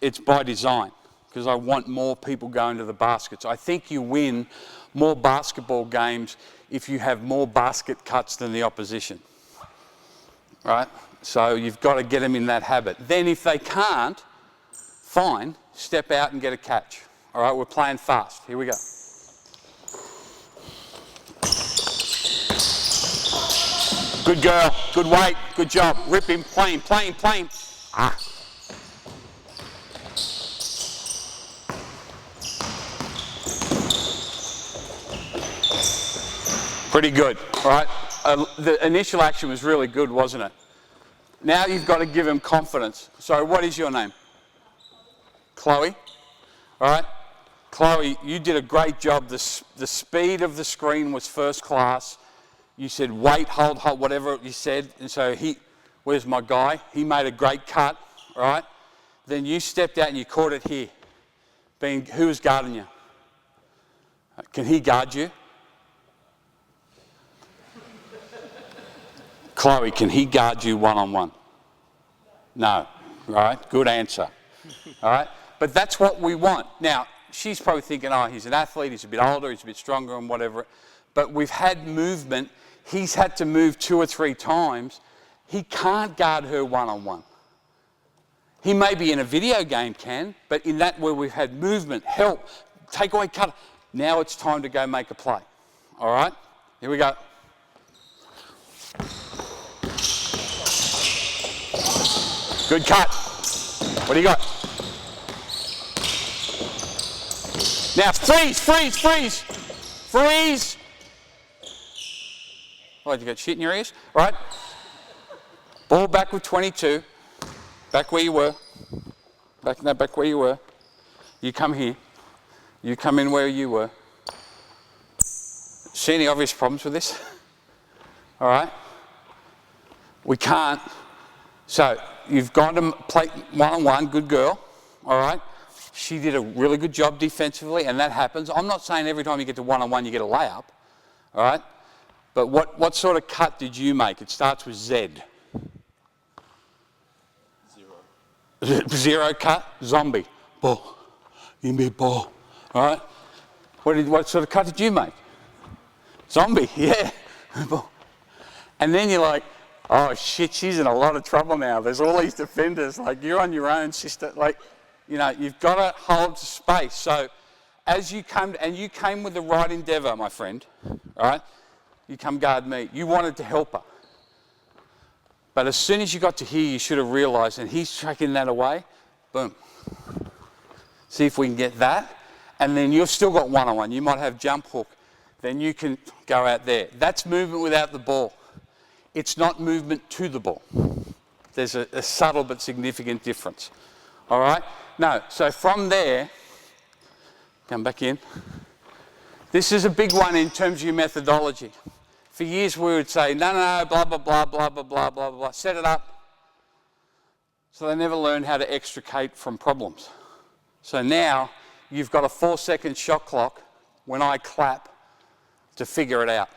It's by design, because I want more people going to the baskets. I think you win more basketball games if you have more basket cuts than the opposition. Right? So you've got to get them in that habit. Then if they can't, fine, step out and get a catch. All right, we're playing fast. Here we go. Good girl, good weight, good job. Rip him, play him. Ah. Pretty good, all right? The initial action was really good, wasn't it? Now you've got to give him confidence. So what is your name? Chloe, all right? Chloe, you did a great job. The speed of the screen was first class. You said wait, hold, whatever you said. And so where's my guy? He made a great cut, all right? Then you stepped out and you caught it here. Who was guarding you? Can he guard you? Chloe, can he guard you 1-on-1? No, all right? Good answer, all right? But that's what we want. Now, she's probably thinking, oh, he's an athlete, he's a bit older, he's a bit stronger and whatever. But we've had movement. He's had to move 2 or 3 times. He can't guard her one-on-one. He maybe in a video game can, but in that where we've had movement, help, take away, cut. Now it's time to go make a play. All right? Here we go. Good cut. What do you got? Now freeze, freeze, freeze. Freeze. Oh, you got shit in your ears? All right. Ball back with 22. Back where you were. Back where you were. You come here. You come in where you were. See any obvious problems with this? All right. We can't. So you've got to play one-on-one, good girl. All right. She did a really good job defensively, and that happens. I'm not saying every time you get to one-on-one you get a layup. All right. But what sort of cut did you make? It starts with Z. 0. 0 cut, zombie. Ball. Give me ball. All right. What sort of cut did you make? Zombie, yeah. And then you're like, oh shit, she's in a lot of trouble now. There's all these defenders. Like, you're on your own, sister. Like, you know, you've got to hold space. So as you come, and you came with the right endeavour, my friend, all right? You come guard me. You wanted to help her. But as soon as you got to here, you should have realised, and he's tracking that away, boom. See if we can get that. And then you've still got one-on-one. You might have jump hook. Then you can go out there. That's movement without the ball. It's not movement to the ball. There's a subtle but significant difference. All right? No, so from there, come back in. This is a big one in terms of your methodology. For years we would say, no, blah, blah, blah, blah, blah, blah, blah, blah, set it up. So they never learned how to extricate from problems. So now you've got a 4-second shot clock when I clap to figure it out.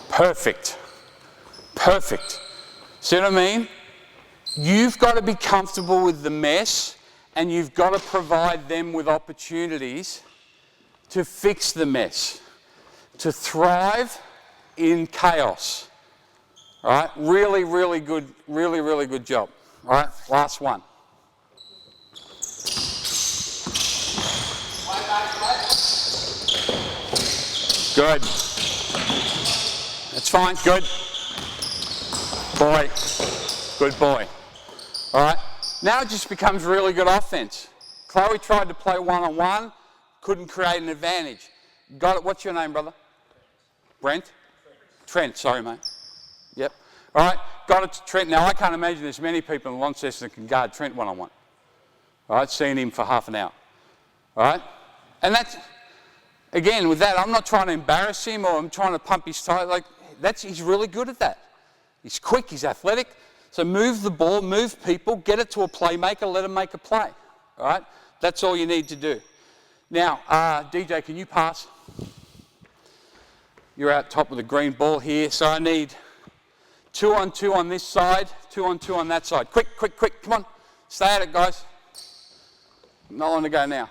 Perfect. Perfect. See what I mean? You've got to be comfortable with the mess, and you've got to provide them with opportunities to fix the mess, to thrive in chaos. All right? Really, really good, really good job. All right? Last one. Good. That's fine. Good. Boy. Good boy. All right? Now it just becomes really good offense. Chloe tried to play one-on-one, couldn't create an advantage. Got it. What's your name, brother? Brent? Trent. Sorry, mate. Yep. All right? Got it to Trent. Now, I can't imagine there's many people in Launceston that can guard Trent one-on-one. All right? Seeing him for half an hour. All right? And that's, again, with that, I'm not trying to embarrass him or I'm trying to pump his tire. Like, he's really good at that. He's quick, he's athletic. So move the ball, move people, get it to a playmaker, let him make a play. All right? That's all you need to do. Now, DJ, can you pass? You're out top with the green ball here. So I need 2-on-2 on this side, 2-on-2 on that side. Quick, quick, quick. Come on. Stay at it, guys. Not long to go now.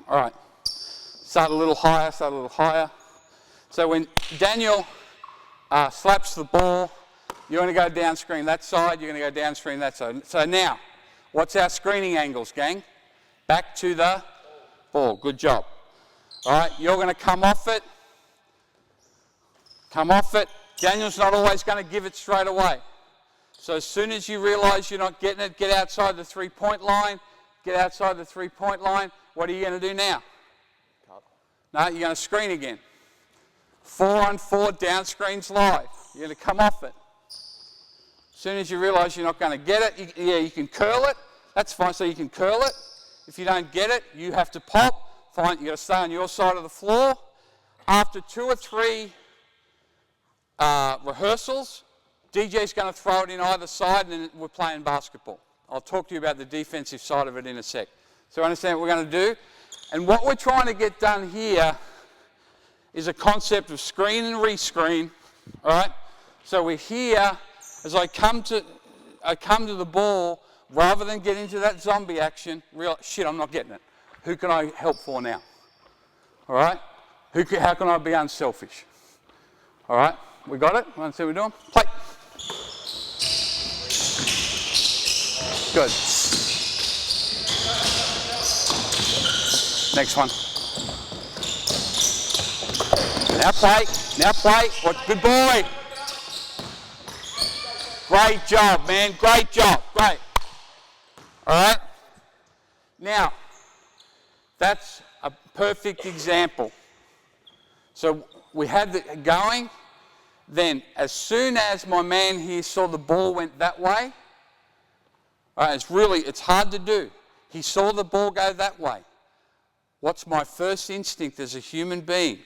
All right. Start a little higher, start a little higher. So when Daniel slaps the ball, you're going to go down screen that side, you're going to go down screen that side. So now, what's our screening angles, gang? Back to the ball. Good job. All right, you're going to come off it. Come off it. Daniel's not always going to give it straight away. So as soon as you realise you're not getting it, get outside the three-point line. Get outside the three-point line. What are you going to do now? No, you're going to screen again. 4-on-4 down screens live. You're going to come off it. As soon as you realise you're not going to get it, you can curl it. That's fine, so you can curl it. If you don't get it, you have to pop. Fine, you've got to stay on your side of the floor. After 2 or 3 rehearsals, DJ's going to throw it in either side and then we're playing basketball. I'll talk to you about the defensive side of it in a sec. So understand what we're going to do? And what we're trying to get done here is a concept of screen and rescreen, all right? So we're here, as I come to the ball, rather than get into that zombie action, realize, shit, I'm not getting it. Who can I help for now? All right? How can I be unselfish? All right? We got it? Want to see what we're doing? Play. Good. Next one. Now play. Now play. What? Good boy. Great job, man. Great job. Great. All right? Now, that's a perfect example. So we had it going. Then, as soon as my man here saw the ball went that way, it's hard to do. He saw the ball go that way. What's my first instinct as a human being?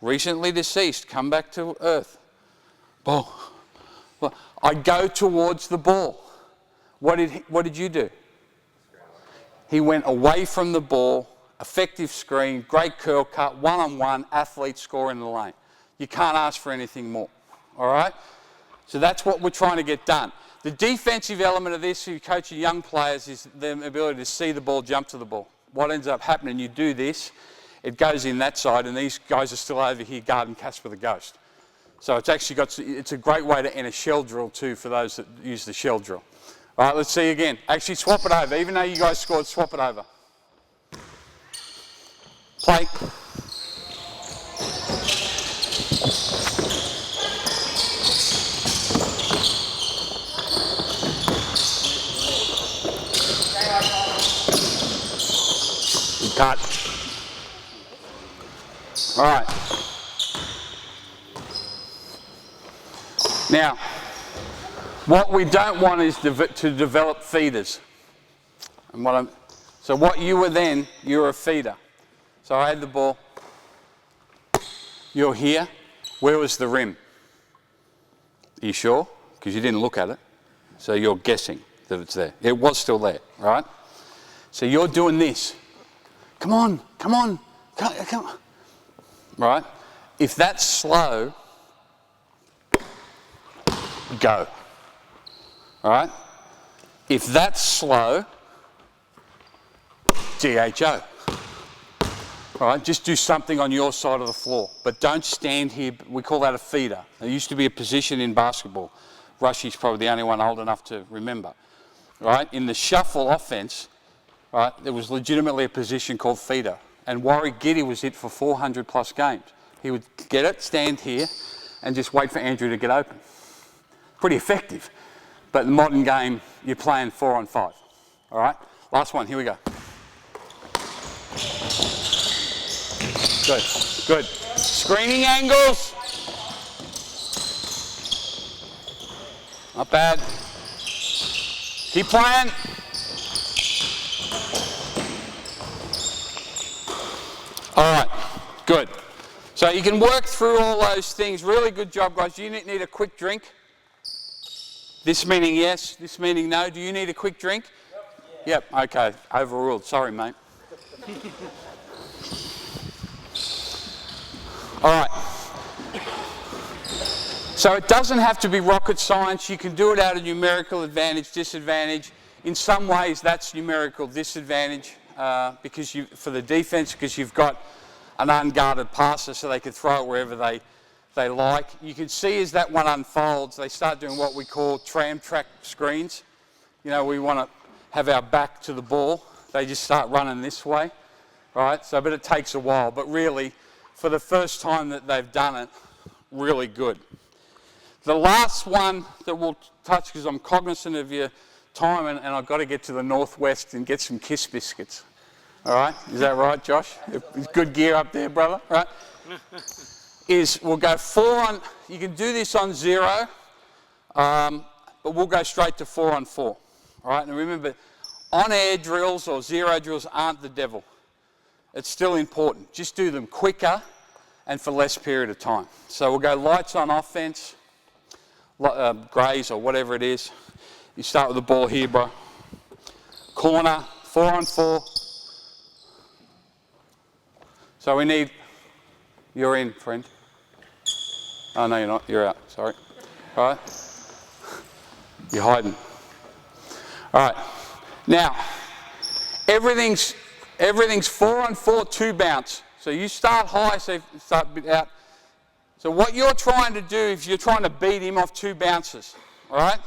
Recently deceased, come back to earth. Ball. Well, I go towards the ball. What did you do? He went away from the ball, effective screen, great curl cut, one-on-one, athlete score in the lane. You can't ask for anything more, all right? So that's what we're trying to get done. The defensive element of this, if you coach your young players, is their ability to see the ball, jump to the ball. What ends up happening, you do this, it goes in that side, and these guys are still over here guarding Casper the Ghost. So it's a great way to end a shell drill too for those that use the shell drill. All right, let's see again. Actually, swap it over. Even though you guys scored, swap it over. Play. Good cut. All right. Now, what we don't want is to develop feeders. And so what you were then, you were a feeder. So I had the ball. You're here. Where was the rim? Are you sure? Because you didn't look at it. So you're guessing that it's there. It was still there, right? So you're doing this. Come on, come on, come on. Right? If that's slow, go. All right? If that's slow, GHO. All right? Just do something on your side of the floor. But don't stand here. We call that a feeder. There used to be a position in basketball. Rushy's probably the only one old enough to remember. Right? In the shuffle offense, right, there was legitimately a position called feeder. And Warwick Giddy was it for 400 plus games. He would get it, stand here, and just wait for Andrew to get open. Pretty effective. But in the modern game, you're playing 4 on 5. All right? Last one, here we go. Good, good. Screening angles. Not bad. Keep playing. All right, good. So you can work through all those things. Really good job, guys. Do you need a quick drink? This meaning yes, this meaning no. Do you need a quick drink? Yep. Okay, overruled. Sorry, mate. All right. So it doesn't have to be rocket science. You can do it out of numerical advantage, disadvantage. In some ways, that's numerical disadvantage for the defense, because you've got an unguarded passer, so they can throw it wherever they like. You can see as that one unfolds, they start doing what we call tram track screens. You know, we want to have our back to the ball. They just start running this way, right? So, but it takes a while. But really, for the first time that they've done it, really good. The last one that we'll touch, because I'm cognizant of your time, and I've got to get to the northwest and get some Kiss biscuits. All right? Is that right, Josh? Good gear up there, brother, right? We'll go 4 on, you can do this on 0, but we'll go straight to 4 on 4. All right? And remember, on-air drills or 0 drills aren't the devil. It's still important. Just do them quicker and for less period of time. So we'll go lights on offense, greys or whatever it is. You start with the ball here, bro. Corner, 4 on 4. So we need, you're in, friend. Oh, no, you're not. You're out. Sorry. All right? You're hiding. All right. Now, everything's 4-on-4, 2 bounce. So you start high, so you start a bit out. So what you're trying to do is you're trying to beat him off 2 bounces. All right?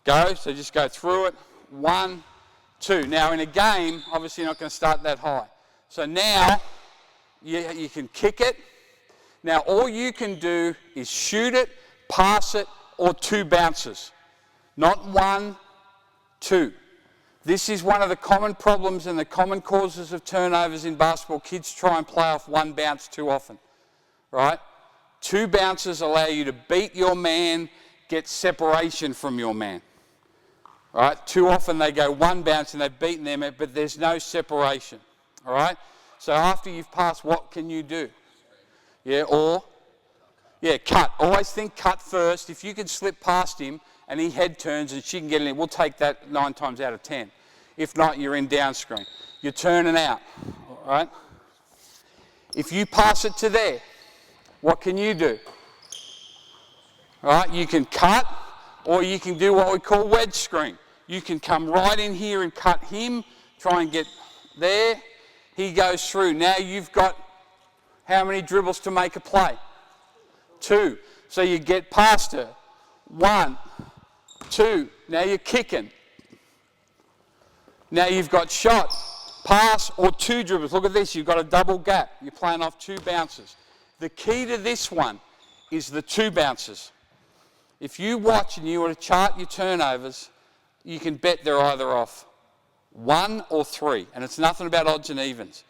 Go, so just go through it. 1, 2. Now in a game, obviously you're not going to start that high. So now you can kick it. Now all you can do is shoot it, pass it, or 2 bounces. Not 1, 2. This is one of the common problems and the common causes of turnovers in basketball. Kids try and play off 1 bounce too often, right? 2 bounces allow you to beat your man, get separation from your man, right? Too often they go 1 bounce and they've beaten them, but there's no separation, all right? So after you've passed, what can you do? Yeah, cut. Always think cut first. If you can slip past him and he head turns and she can get in, we'll take that 9 times out of 10. If not, you're in down screen. You're turning out, all right? If you pass it to there, what can you do? All right, you can cut, or you can do what we call wedge screen. You can come right in here and cut him, try and get there. He goes through. Now you've got how many dribbles to make a play? 2. So you get past her. 1, 2. Now you're kicking. Now you've got shot, pass, or 2 dribbles. Look at this, you've got a double gap. You're playing off 2 bounces. The key to this one is the 2 bounces. If you watch and you were to chart your turnovers, you can bet they're either off 1 or 3, and it's nothing about odds and evens,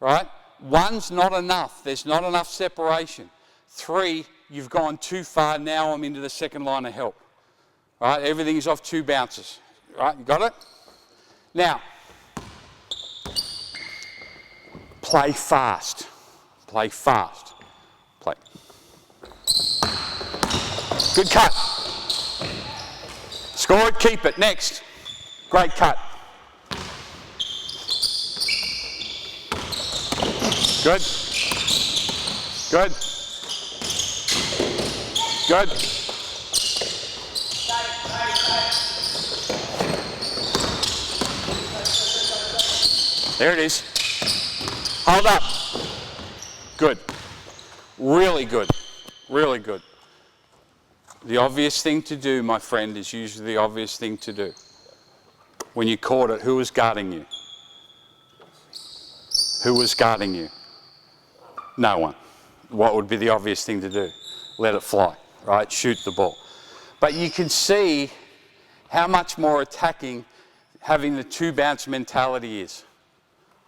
right? 1's not enough. There's not enough separation. 3, you've gone too far. Now I'm into the second line of help, right? Everything is off 2 bounces, right? You got it? Now, play fast. Play fast. Play. Good cut. Score it, keep it. Next. Great cut. Good. Good. Good. There it is. Hold up. Good. Really good. Really good. The obvious thing to do, my friend, is usually the obvious thing to do. When you caught it, who was guarding you? Who was guarding you? No one. What would be the obvious thing to do? Let it fly, right? Shoot the ball. But you can see how much more attacking having the 2 bounce mentality is.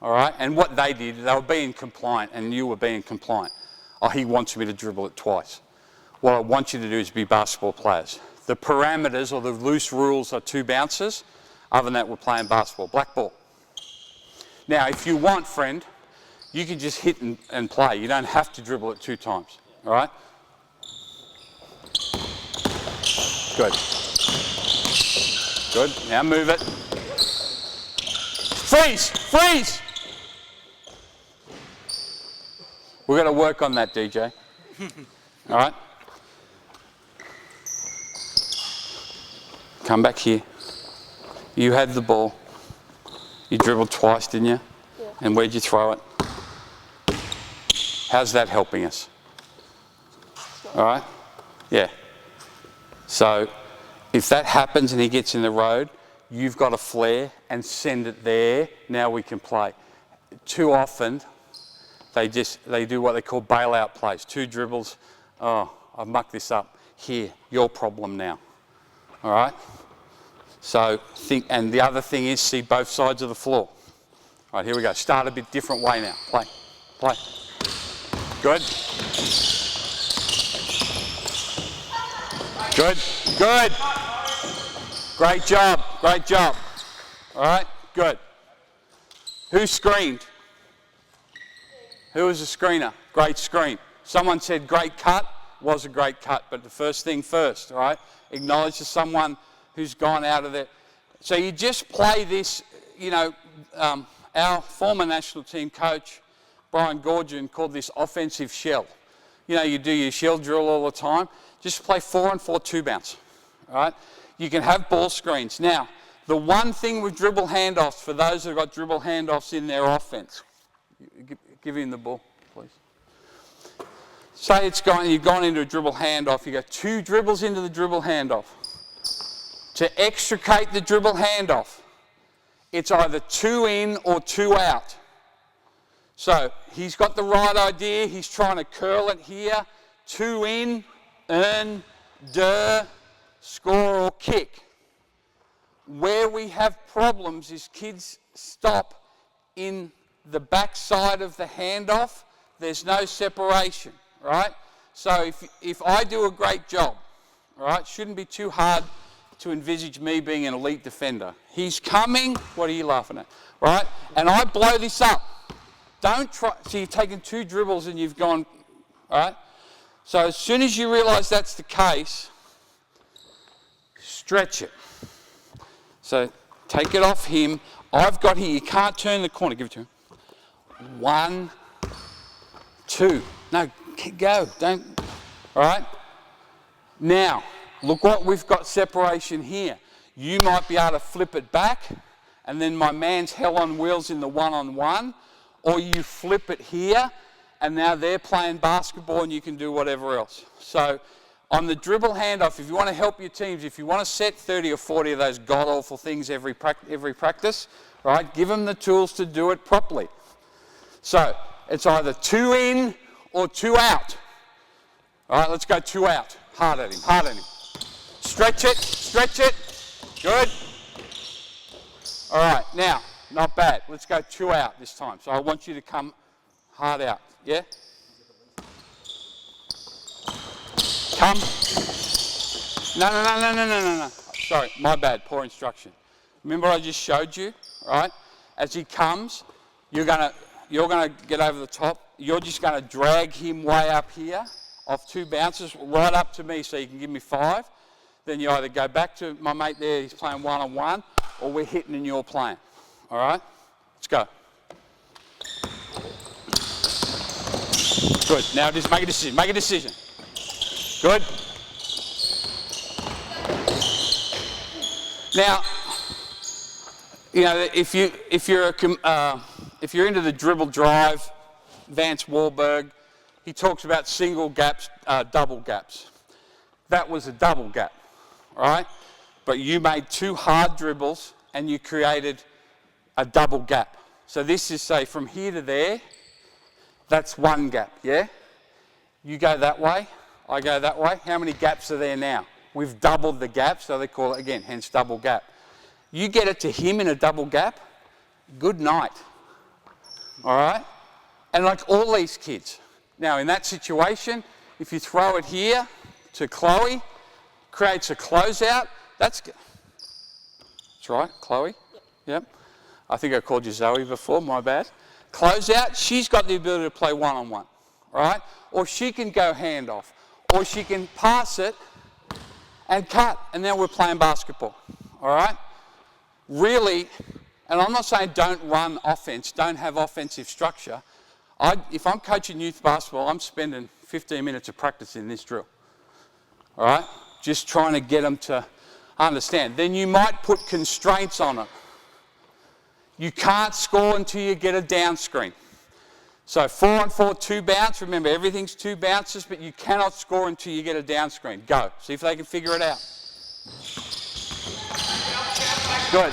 All right, and what they did, they were being compliant, and you were being compliant. Oh, he wants me to dribble it twice. What I want you to do is be basketball players. The parameters or the loose rules are 2 bounces. Other than that, we're playing basketball. Black ball. Now, if you want, friend, you can just hit and play. You don't have to dribble it 2 times. All right? Good. Good. Now move it. Freeze! Freeze! We've got to work on that, DJ. All right? Come back here. You had the ball. You dribbled twice, didn't you? Yeah. And where'd you throw it? How's that helping us? All right? Yeah. So if that happens and he gets in the road, you've got a flare and send it there. Now we can play. Too often, they do what they call bailout plays. 2 dribbles. Oh, I've mucked this up. Here, your problem now. All right? So think, and the other thing is see both sides of the floor. All right, here we go. Start a bit different way now. Play. Play. Good. Good. Good. Great job. Great job. All right, good. Who screened? Who was the screener? Great screen. Someone said great cut. Was a great cut, but the first thing first, all right? Acknowledge to someone who's gone out of there. So you just play this, you know, our former national team coach, Brian Gorgian, called this offensive shell. you know, you do your shield drill all the time, just play 4-on-4 2-bounce, all right? You can have ball screens. Now, the one thing with dribble handoffs, for those that have got dribble handoffs in their offense, give him the ball, please. Say you've gone into a dribble handoff, you got 2 dribbles into the dribble handoff. To extricate the dribble handoff, it's either 2 in or 2 out. So he's got the right idea, he's trying to curl it here, 2 in, earn, score or kick. Where we have problems is kids stop in the back side of the handoff, there's no separation, right? So if I do a great job, right, shouldn't be too hard to envisage me being an elite defender. He's coming, what are you laughing at, right? And I blow this up. Don't try, so you've taken 2 dribbles and you've gone, all right? So as soon as you realise that's the case, stretch it. So take it off him. I've got here, you can't turn the corner, give it to him. 1, 2, no, go, don't, all right? Now, look what we've got separation here. You might be able to flip it back, and then my man's hell on wheels in the 1-on-1, or you flip it here, and now they're playing basketball and you can do whatever else. So on the dribble handoff, if you want to help your teams, if you want to set 30 or 40 of those god-awful things every practice, right, give them the tools to do it properly. So it's either 2 in or 2 out. All right, let's go 2 out. Hard at him, hard at him. Stretch it, good. All right, now, not bad. Let's go 2 out this time. So I want you to come hard out, yeah? Come. No. Sorry, my bad, poor instruction. Remember I just showed you, right? As he comes, you're gonna get over the top. You're just gonna drag him way up here off 2 bounces right up to me so you can give me 5. Then you either go back to my mate there, he's playing 1-on-1, or we're hitting and you're playing. All right? Let's go. Good. Now just make a decision. Make a decision. Good. Now, you know, if you're into the dribble drive, Vance Wahlberg, he talks about single gaps, double gaps. That was a double gap, all right? But you made 2 hard dribbles and you created a double gap. So this is, say, from here to there, that's 1 gap, yeah? You go that way, I go that way. How many gaps are there now? We've doubled the gap, so they call it, again, hence double gap. You get it to him in a double gap, good night, all right? And like all these kids. Now, in that situation, if you throw it here to Chloe, creates a closeout, that's right, Chloe? Yep. I think I called you Zoe before, my bad. Closeout, she's got the ability to play 1-on-1, right? Or she can go handoff, or she can pass it and cut, and then we're playing basketball, all right? Really, and I'm not saying don't run offense, don't have offensive structure. If I'm coaching youth basketball, I'm spending 15 minutes of practice in this drill, all right? Just trying to get them to understand. Then you might put constraints on it. You can't score until you get a down screen. So 4-on-4, 2 bounce. Remember, everything's 2 bounces, but you cannot score until you get a down screen. Go. See if they can figure it out. Good.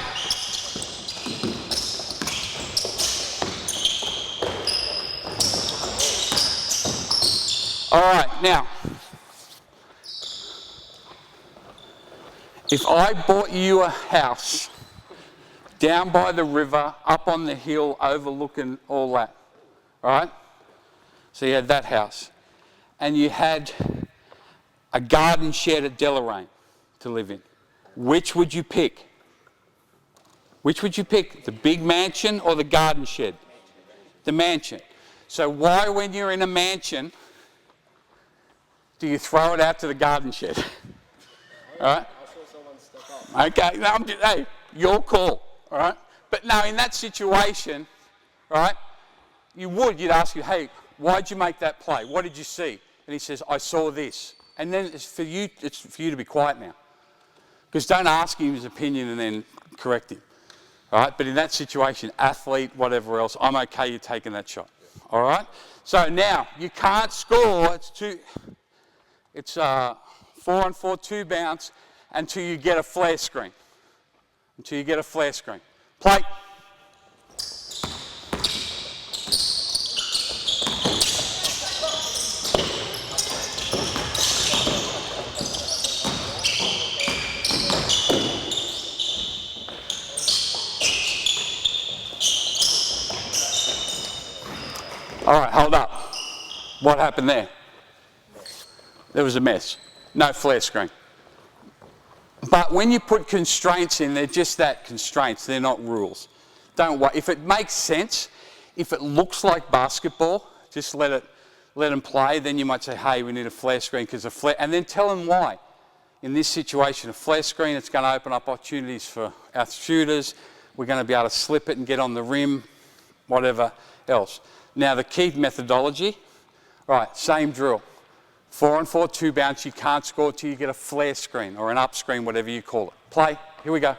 All right, now, if I bought you a house down by the river, up on the hill, overlooking all that, all right? So you had that house. And you had a garden shed at Deloraine to live in. Which would you pick? Which would you pick? The big mansion or the garden shed? The mansion. So why, when you're in a mansion, do you throw it out to the garden shed? All right? Okay, no, hey, your call, all right? But no, in that situation, right, you'd ask you, hey, why'd you make that play? What did you see? and he says, I saw this. And then it's for you to be quiet now. Because don't ask him his opinion and then correct him. All right, but in that situation, athlete, whatever else, I'm okay you taking that shot. All right? So now, you can't score, it's 4-on-4 two bounce until you get a flare screen. Until you get a flare screen. Play. All right, hold up. What happened there? There was a mess. No flare screen. But when you put constraints in, they're just that, constraints. They're not rules. Don't worry. If it makes sense, if it looks like basketball, just let them play. Then you might say, hey, we need a flare screen because a flare, and then tell them why. In this situation, a flare screen, it's going to open up opportunities for our shooters. We're going to be able to slip it and get on the rim, whatever else. Now, the key methodology, right, same drill. 4-on-4 two bounce, you can't score till you get a flare screen or an up screen, whatever you call it. Play, here we go.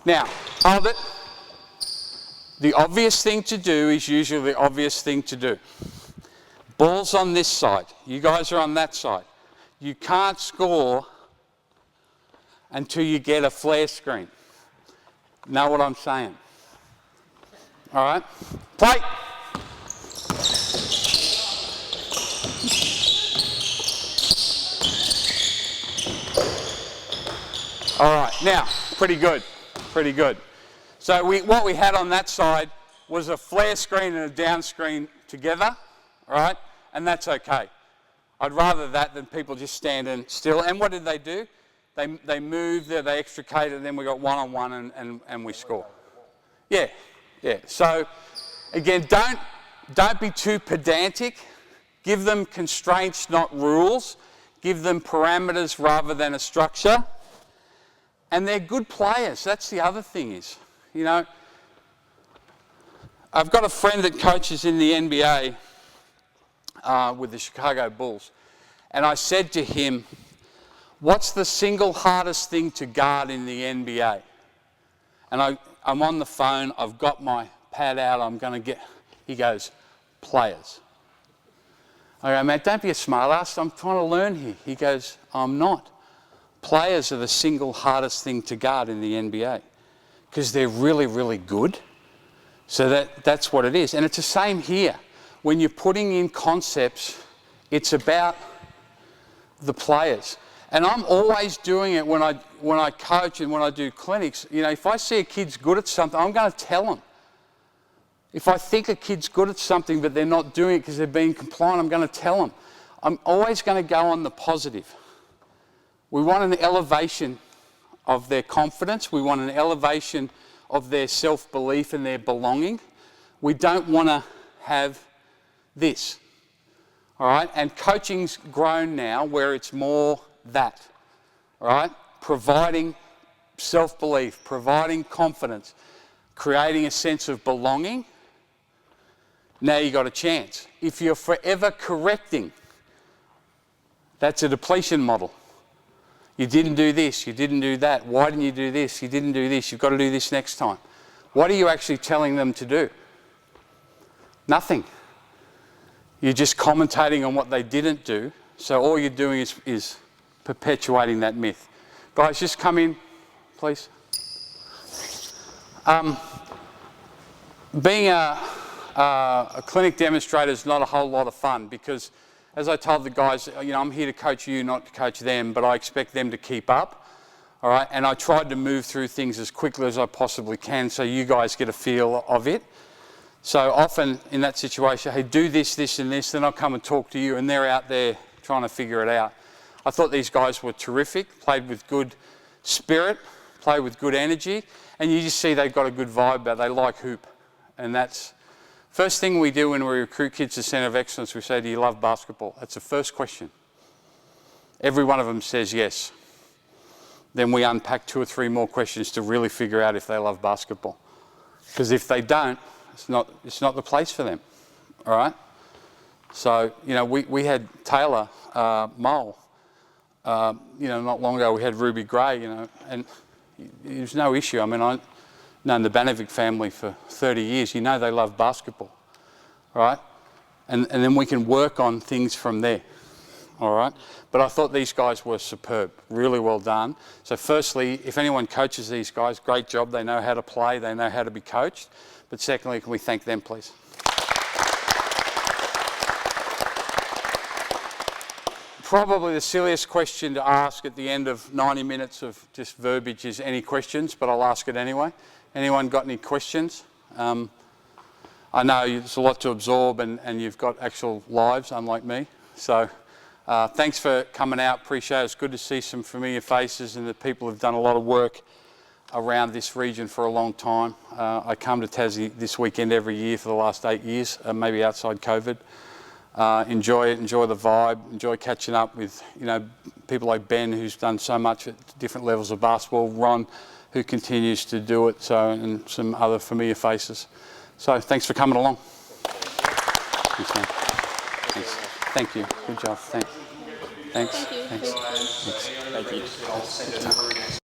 Now, hold it. The obvious thing to do is usually the obvious thing to do. Ball's on this side, you guys are on that side. You can't score until you get a flare screen. Know what I'm saying? All right, play. All right, now, pretty good, pretty good. So what we had on that side was a flare screen and a down screen together, all right, and that's okay. I'd rather that than people just standing still. And what did they do? They moved, they extricated, and then we got one-on-one and we score. Yeah. Yeah, so again, don't be too pedantic. Give them constraints, not rules. Give them parameters rather than a structure. And they're good players. That's the other thing is, you know, I've got a friend that coaches in the NBA with the Chicago Bulls. And I said to him, what's the single hardest thing to guard in the NBA? And I'm on the phone, I've got my pad out, I'm going to get, he goes, players. I go, mate, don't be a smart ass, I'm trying to learn here. He goes, I'm not. Players are the single hardest thing to guard in the NBA because they're really, really good. So that's what it is. And it's the same here. When you're putting in concepts, it's about the players. And I'm always doing it when I coach and when I do clinics. You know, if I see a kid's good at something, I'm going to tell them. If I think a kid's good at something but they're not doing it because they're being compliant, I'm going to tell them. I'm always going to go on the positive. We want an elevation of their confidence. We want an elevation of their self-belief and their belonging. We don't want to have this. All right? And coaching's grown now where it's more that, all right? Providing self-belief, providing confidence, creating a sense of belonging. Now you got a chance. If you're forever correcting, that's a depletion model. You didn't do this, you didn't do that. Why didn't you do this? You didn't do this. You've got to do this next time. What are you actually telling them to do? Nothing. You're just commentating on what they didn't do. So all you're doing is perpetuating that myth. Guys, just come in, please. Being a clinic demonstrator is not a whole lot of fun because, as I told the guys, you know, I'm here to coach you, not to coach them, but I expect them to keep up, all right? And I tried to move through things as quickly as I possibly can so you guys get a feel of it. So often in that situation, hey, do this, this, and this, then I'll come and talk to you, and they're out there trying to figure it out. I thought these guys were terrific, played with good spirit, played with good energy, and you just see they've got a good vibe about it. They like hoop. And that's first thing we do when we recruit kids to Centre of Excellence, we say, do you love basketball? That's the first question. Every one of them says yes. Then we unpack 2 or 3 more questions to really figure out if they love basketball. Because if they don't, it's not the place for them, all right? So, you know, we had Taylor Mole, you know, not long ago we had Ruby Gray, you know, and there's no issue. I mean, I've known the Banovic family for 30 years. You know they love basketball, right? And then we can work on things from there, all right? But I thought these guys were superb, really well done. So firstly, if anyone coaches these guys, great job. They know how to play, they know how to be coached. But secondly, can we thank them, please? Probably the silliest question to ask at the end of 90 minutes of just verbiage is any questions, but I'll ask it anyway. Anyone got any questions? I know it's a lot to absorb and you've got actual lives, unlike me. So thanks for coming out, appreciate it. It's good to see some familiar faces and the people who've done a lot of work around this region for a long time. I come to Tassie this weekend every year for the last 8 years, maybe outside COVID. Enjoy it, enjoy the vibe, enjoy catching up with, you know, people like Ben, who's done so much at different levels of basketball, Ron, who continues to do it, so, and some other familiar faces. So thanks for coming along. Thanks, man. Thanks. Thank you. Good job. Thanks. Thanks. Thank you. Thanks. Thanks. Thank you.